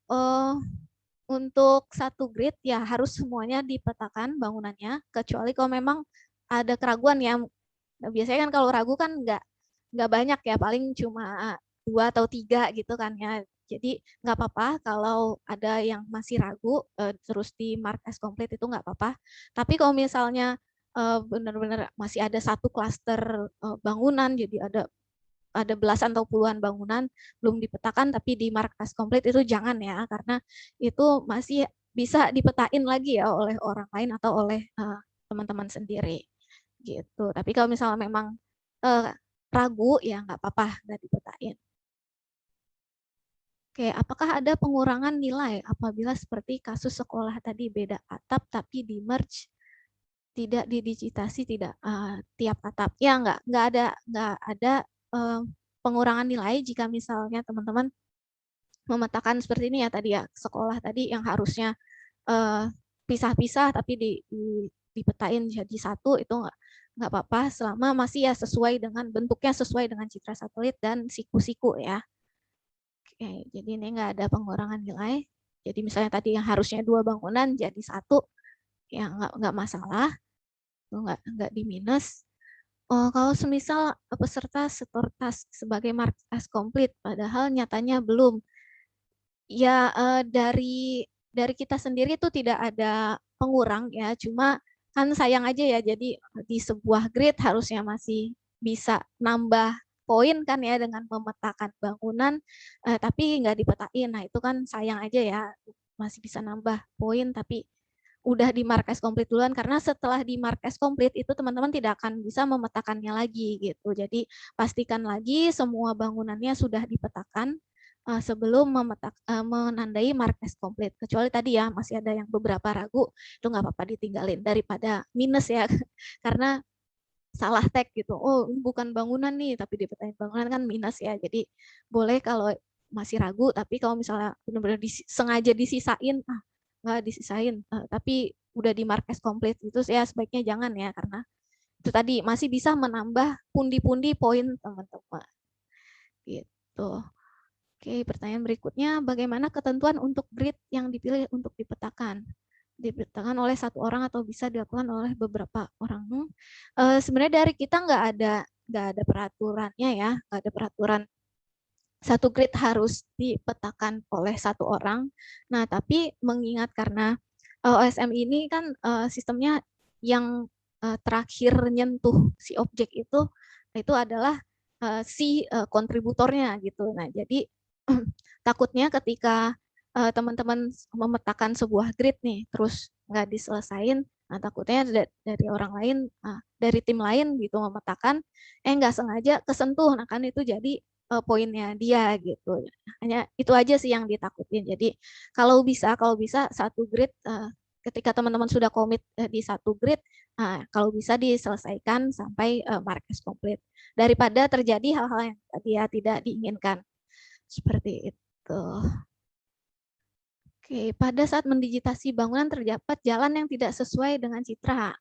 untuk satu grid ya harus semuanya dipetakan bangunannya, kecuali kalau memang ada keraguan ya. Biasanya kan kalau ragu kan nggak banyak ya, paling cuma 2 atau 3 gitu kan ya. Jadi nggak apa-apa kalau ada yang masih ragu terus di mark as complete, itu nggak apa-apa. Tapi kalau misalnya benar-benar masih ada satu klaster bangunan, jadi ada ada belasan atau puluhan bangunan belum dipetakan tapi di mark as komplit, itu jangan ya, karena itu masih bisa dipetain lagi ya oleh orang lain atau oleh teman-teman sendiri gitu. Tapi kalau misalnya memang ragu ya nggak apa-apa, nggak dipetain. Oke, apakah ada pengurangan nilai apabila seperti kasus sekolah tadi beda atap tapi di merge, tidak didigitasi, tidak tiap atap? Ya nggak ada pengurangan nilai jika misalnya teman-teman memetakan seperti ini ya tadi ya, sekolah tadi yang harusnya pisah-pisah tapi dipetain jadi satu, itu nggak apa-apa selama masih ya sesuai dengan bentuknya, sesuai dengan citra satelit dan siku-siku ya. Oke, jadi ini nggak ada pengurangan nilai. Jadi misalnya tadi yang harusnya 2 bangunan jadi 1, ya nggak masalah, nggak di minus. Oh, kalau semisal peserta setor task sebagai mark as komplit, padahal nyatanya belum. Ya dari kita sendiri itu tidak ada pengurang ya, cuma kan sayang aja ya, jadi di sebuah grid harusnya masih bisa nambah poin kan ya dengan memetakan bangunan, tapi nggak dipetain. Nah itu kan sayang aja ya, masih bisa nambah poin tapi udah di mark as komplit duluan, karena setelah di mark as komplit itu teman-teman tidak akan bisa memetakannya lagi gitu. Jadi pastikan lagi semua bangunannya sudah dipetakan sebelum menandai mark as komplit. Kecuali tadi ya masih ada yang beberapa ragu, itu nggak apa-apa ditinggalin daripada minus ya, karena salah tag gitu. Oh bukan bangunan nih, tapi dipetain bangunan kan minus ya. Jadi boleh kalau masih ragu, tapi kalau misalnya benar-benar sengaja disisain, nggak disisain, tapi udah di mark as komplit itu ya sebaiknya jangan ya, karena itu tadi masih bisa menambah pundi-pundi poin teman-teman. Gitu. Oke, pertanyaan berikutnya, bagaimana ketentuan untuk grid yang dipilih untuk dipetakan? Dipetakan oleh satu orang atau bisa dilakukan oleh beberapa orang? Sebenarnya dari kita nggak ada peraturannya ya, nggak ada peraturan satu grid harus dipetakan oleh satu orang. Nah, tapi mengingat karena OSM ini kan sistemnya yang terakhir nyentuh si objek itu adalah si kontributornya gitu. Nah, jadi takutnya ketika teman-teman memetakan sebuah grid nih, terus nggak diselesain, nah takutnya dari orang lain, dari tim lain gitu memetakan, nggak sengaja kesentuh, nah kan itu jadi poinnya dia gitu. Hanya itu aja sih yang ditakutin. Jadi kalau bisa satu grid, ketika teman-teman sudah komit di satu grid, kalau bisa diselesaikan sampai mark as komplit daripada terjadi hal-hal yang tadi ya tidak diinginkan seperti itu. Oke, pada saat mendigitasi bangunan terdapat jalan yang tidak sesuai dengan citra.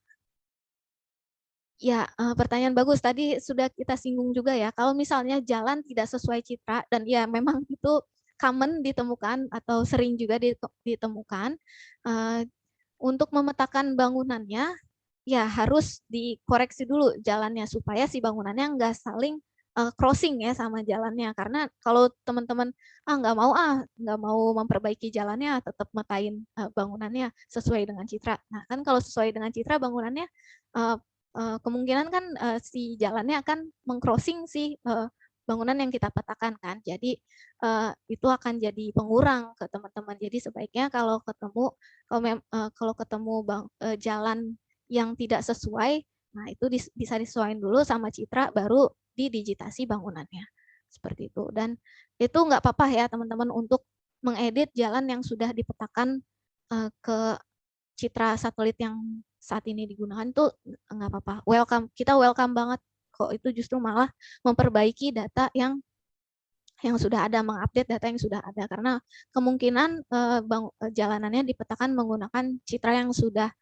Ya, pertanyaan bagus. Tadi sudah kita singgung juga ya. Kalau misalnya jalan tidak sesuai citra dan ya memang itu common ditemukan atau sering juga ditemukan, untuk memetakan bangunannya ya harus dikoreksi dulu jalannya supaya si bangunannya nggak saling crossing ya sama jalannya. Karena kalau teman-teman nggak mau memperbaiki jalannya, tetap metain bangunannya sesuai dengan citra. Nah kan kalau sesuai dengan citra bangunannya kemungkinan kan si jalannya akan mengcrossing si bangunan yang kita petakan kan. Jadi itu akan jadi pengurang ke teman-teman. Jadi sebaiknya kalau ketemu jalan yang tidak sesuai, nah itu bisa disesuaikan dulu sama citra, baru didigitasi bangunannya. Seperti itu. Dan itu nggak apa-apa ya teman-teman untuk mengedit jalan yang sudah dipetakan ke citra satelit yang saat ini digunakan, itu nggak apa-apa. Kita welcome banget kok, itu justru malah memperbaiki data yang sudah ada, mengupdate data yang sudah ada, karena kemungkinan jalanannya dipetakan menggunakan citra yang sudah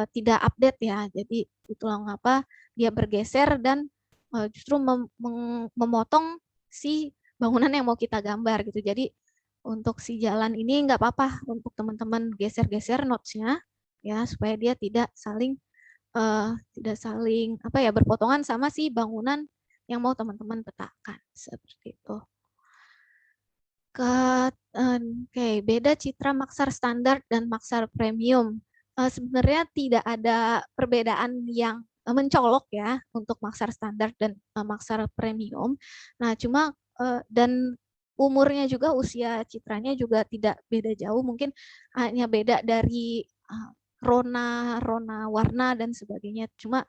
tidak update ya. Jadi itulah mengapa dia bergeser dan justru memotong si bangunan yang mau kita gambar gitu. Jadi untuk si jalan ini nggak apa-apa untuk teman-teman geser-geser notes-nya ya, supaya dia tidak saling berpotongan sama si bangunan yang mau teman-teman petakan seperti itu. Oke, beda citra maksar standar dan maksar premium. Sebenarnya tidak ada perbedaan yang mencolok ya untuk Maxar standar dan Maxar premium. Nah, cuma dan umurnya juga, usia citranya juga tidak beda jauh, mungkin hanya beda dari rona warna dan sebagainya. Cuma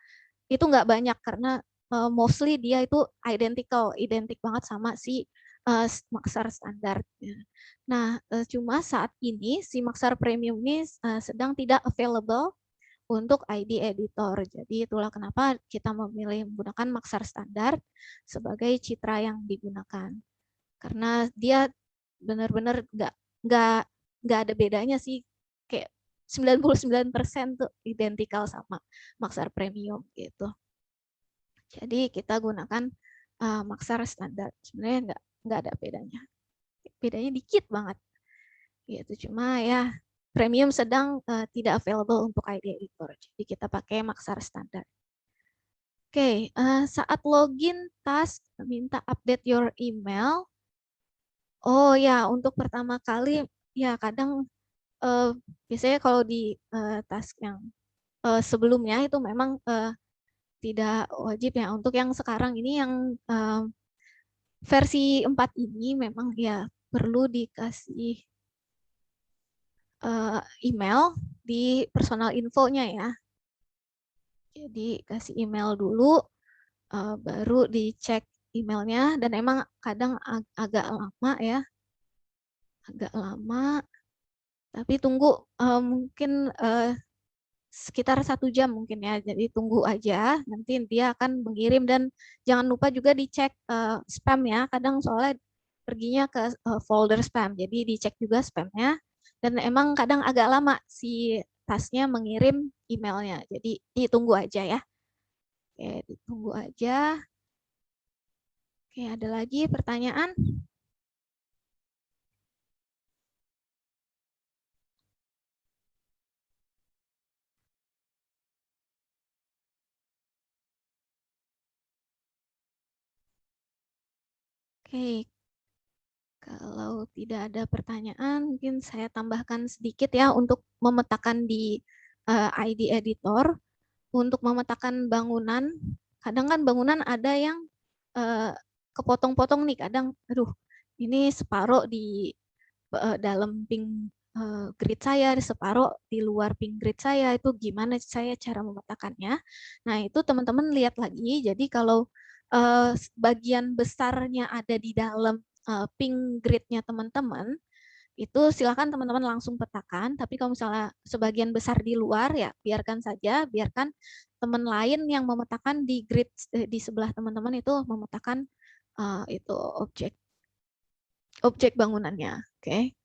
itu nggak banyak karena mostly dia itu identik banget sama si Maxar standar. Nah, cuma saat ini si Maxar premium ini sedang tidak available untuk ID editor. Jadi itulah kenapa kita memilih menggunakan Maxar standar sebagai citra yang digunakan. Karena dia benar-benar nggak ada bedanya sih, kayak 99% tuh identikal sama Maxar premium gitu. Jadi kita gunakan Maxar standar. Sebenarnya nggak ada bedanya. Bedanya dikit banget. Gitu. Cuma ya premium sedang tidak available untuk ID editor. Jadi kita pakai Maxar standar. Oke, saat login task minta update your email. Oh ya, untuk pertama kali ya kadang biasanya kalau di task yang sebelumnya itu memang tidak wajib ya. Untuk yang sekarang ini yang versi 4 ini memang ya perlu dikasih email di personal infonya ya. Jadi kasih email dulu, baru dicek emailnya, dan emang kadang agak lama ya, agak lama. Tapi tunggu mungkin sekitar 1 jam mungkin ya. Jadi tunggu aja, nanti dia akan mengirim, dan jangan lupa juga dicek spam ya. Kadang soalnya perginya ke folder spam, jadi dicek juga spamnya. Dan emang kadang agak lama si tasnya mengirim emailnya, jadi ditunggu aja ya. Oke, ditunggu aja. Oke, ada lagi pertanyaan? Oke, kalau tidak ada pertanyaan, mungkin saya tambahkan sedikit ya untuk memetakan di ID editor. Untuk memetakan bangunan, kadang kan bangunan ada yang kepotong-potong nih, kadang aduh ini separuh di dalam pink grid saya, separuh di luar pink grid saya, itu gimana saya cara memetakannya. Nah, itu teman-teman lihat lagi. Jadi kalau bagian besarnya ada di dalam pink gridnya teman-teman, itu silakan teman-teman langsung petakan. Tapi kalau misalnya sebagian besar di luar, ya biarkan saja, biarkan teman lain yang memetakan di grid di sebelah teman-teman itu memetakan itu objek bangunannya. Oke.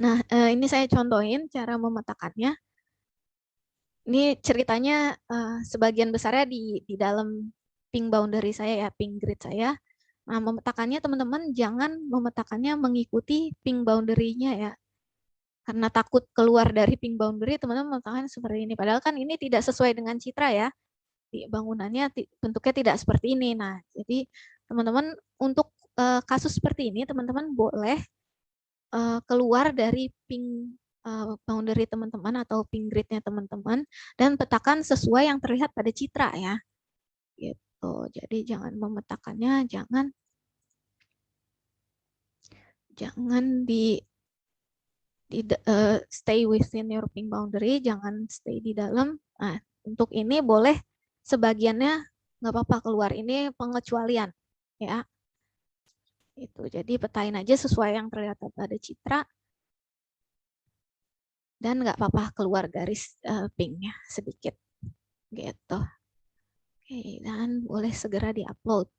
Nah, ini saya contohin cara memetakannya. Ini ceritanya sebagian besarnya di dalam pink boundary saya ya, pink grid saya. Nah, memetakannya teman-teman jangan memetakannya mengikuti pink boundary-nya ya. Karena takut keluar dari pink boundary, teman-teman memetakan seperti ini. Padahal kan ini tidak sesuai dengan citra ya. Bangunannya bentuknya tidak seperti ini. Nah, jadi teman-teman untuk kasus seperti ini, teman-teman boleh keluar dari pink boundary teman-teman atau pink grid-nya teman-teman dan petakan sesuai yang terlihat pada citra ya. Gitu. Jadi jangan memetakannya, jangan stay within your pink boundary, jangan stay di dalam. Nah, untuk ini boleh sebagiannya nggak apa-apa keluar. Ini pengecualian ya. Itu. Jadi petain aja sesuai yang terlihat pada citra. Dan nggak apa-apa keluar garis pinknya sedikit. Gitu. Oke, dan boleh segera diupload.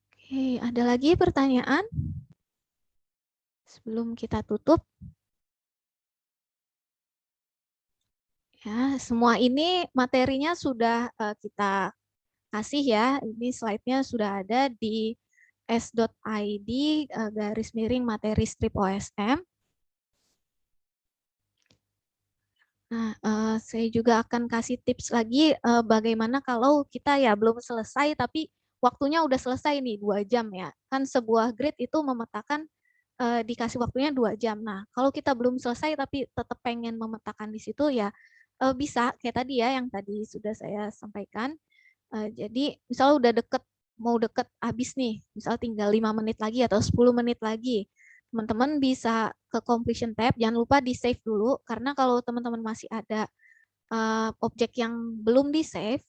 Oke, ada lagi pertanyaan? Sebelum kita tutup. Ya, semua ini materinya sudah kita kasih ya. Ini slide-nya sudah ada di s.id garis miring materi strip OSM. Nah, saya juga akan kasih tips lagi bagaimana kalau kita ya belum selesai tapi waktunya udah selesai nih 2 jam ya. Kan sebuah grid itu memetakan dikasih waktunya 2 jam. Nah, kalau kita belum selesai tapi tetap pengen memetakan di situ ya bisa kayak tadi ya, yang tadi sudah saya sampaikan. Jadi misalnya udah mau deket habis nih, misal tinggal 5 menit lagi atau 10 menit lagi. Teman-teman bisa ke completion tab, jangan lupa di save dulu, karena kalau teman-teman masih ada objek yang belum di save,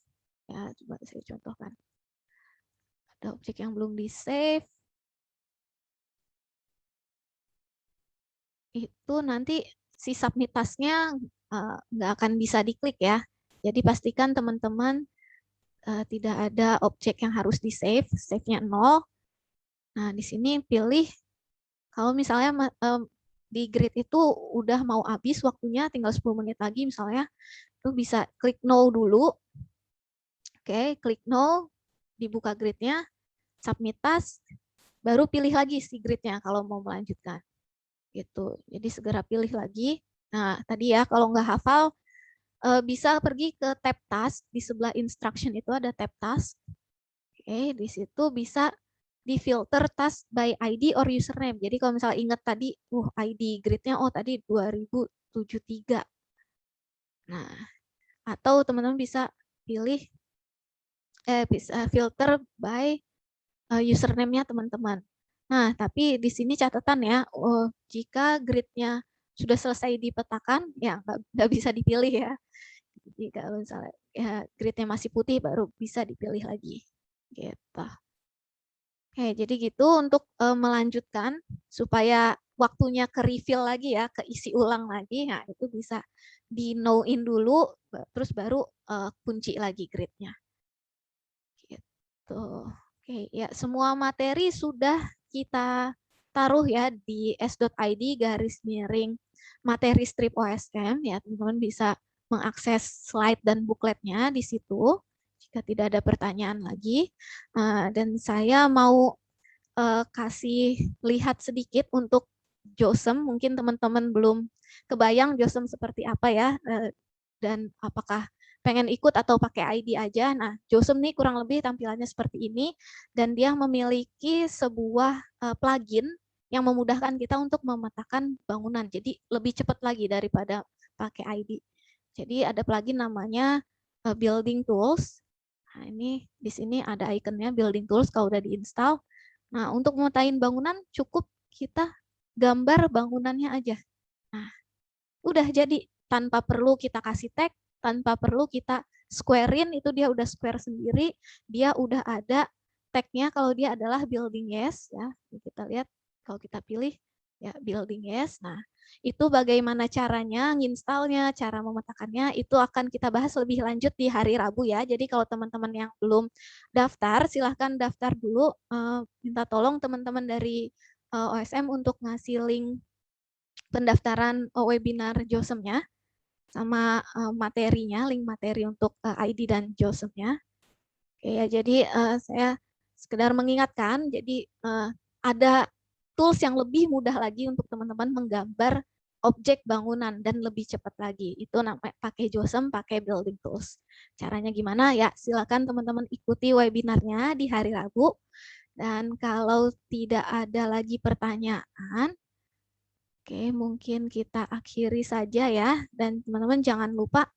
ya coba saya contohkan. Ada objek yang belum di save, itu nanti si submit task-nya nggak akan bisa diklik ya. Jadi pastikan teman-teman tidak ada objek yang harus di save, save-nya 0. Nah, di sini pilih kalau misalnya di grid itu udah mau habis waktunya, tinggal 10 menit lagi misalnya, itu bisa klik no dulu. Oke, klik no, dibuka gridnya, submit task, baru pilih lagi si gridnya kalau mau melanjutkan. Gitu. Jadi segera pilih lagi. Nah, tadi ya kalau nggak hafal, bisa pergi ke tab task, di sebelah instruction itu ada tab task. Oke, di situ bisa di filter task by ID or username. Jadi kalau misalnya ingat tadi, ID grid-nya tadi 2073. Nah, atau teman-teman bisa pilih bisa filter by username-nya teman-teman. Nah, tapi di sini catatan ya, jika grid-nya sudah selesai dipetakan, ya nggak bisa dipilih ya. Jadi kalau misalnya ya, grid-nya masih putih, baru bisa dipilih lagi. Gitu. Oke, jadi gitu untuk melanjutkan supaya waktunya ke refill lagi ya, keisi ulang lagi. Nah, itu bisa di no-in dulu, terus baru kunci lagi grid-nya. Gitu. Oke, ya semua materi sudah kita taruh ya di s.id _ materi strip OSM ya, teman-teman bisa mengakses slide dan bookletnya di situ jika tidak ada pertanyaan lagi. Dan saya mau kasih lihat sedikit untuk JOSM, mungkin teman-teman belum kebayang JOSM seperti apa ya, dan apakah pengen ikut atau pakai ID aja. Nah, JOSM nih kurang lebih tampilannya seperti ini, dan dia memiliki sebuah plugin yang memudahkan kita untuk memetakan bangunan. Jadi lebih cepat lagi daripada pakai ID. Jadi ada plugin namanya Building Tools. Nah, ini di sini ada ikonnya Building Tools kalau udah diinstal. Nah, untuk memetain bangunan cukup kita gambar bangunannya aja. Nah, udah jadi tanpa perlu kita kasih tag, tanpa perlu kita square-in, itu dia udah square sendiri, dia udah ada tag-nya kalau dia adalah building yes ya. Kita lihat kalau kita pilih ya building yes. Nah, itu bagaimana caranya nginstalnya, cara memetakannya itu akan kita bahas lebih lanjut di hari Rabu ya. Jadi kalau teman-teman yang belum daftar, silahkan daftar dulu. Minta tolong teman-teman dari OSM untuk ngasih link pendaftaran webinar JOSM-nya sama materinya, link materi untuk ID dan JOSM-nya. Oke ya, jadi saya sekedar mengingatkan, jadi ada tools yang lebih mudah lagi untuk teman-teman menggambar objek bangunan dan lebih cepat lagi. Itu namanya pakai JOSM, pakai Building Tools. Caranya gimana? Ya, silakan teman-teman ikuti webinarnya di hari Rabu. Dan kalau tidak ada lagi pertanyaan, oke, mungkin kita akhiri saja ya. Dan teman-teman jangan lupa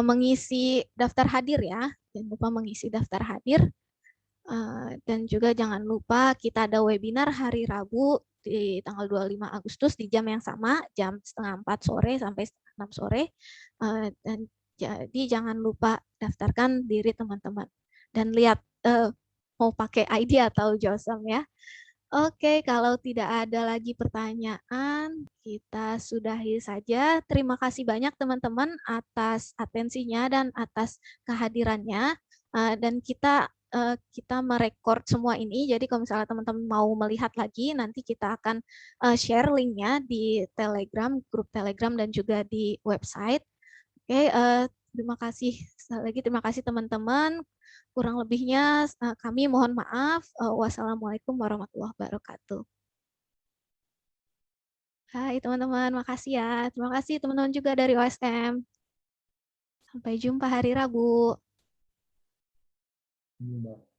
mengisi daftar hadir ya. Jangan lupa mengisi daftar hadir. Dan juga jangan lupa kita ada webinar hari Rabu di tanggal 25 Agustus di jam yang sama, jam 3:30 sore sampai 6 sore. Dan jadi jangan lupa daftarkan diri teman-teman. Dan lihat mau pakai ID atau JOSM ya. Oke, kalau tidak ada lagi pertanyaan, kita sudahi saja. Terima kasih banyak teman-teman atas atensinya dan atas kehadirannya. Dan kita merekord semua ini. Jadi kalau misalnya teman-teman mau melihat lagi, nanti kita akan share linknya di Telegram, grup Telegram dan juga di website. Oke, terima kasih sekali lagi. Terima kasih teman-teman. Kurang lebihnya kami mohon maaf. Wassalamualaikum warahmatullahi wabarakatuh. Hai teman-teman, makasih ya. Terima kasih teman-teman juga dari OSM. Sampai jumpa hari Rabu. Iya, Mbak.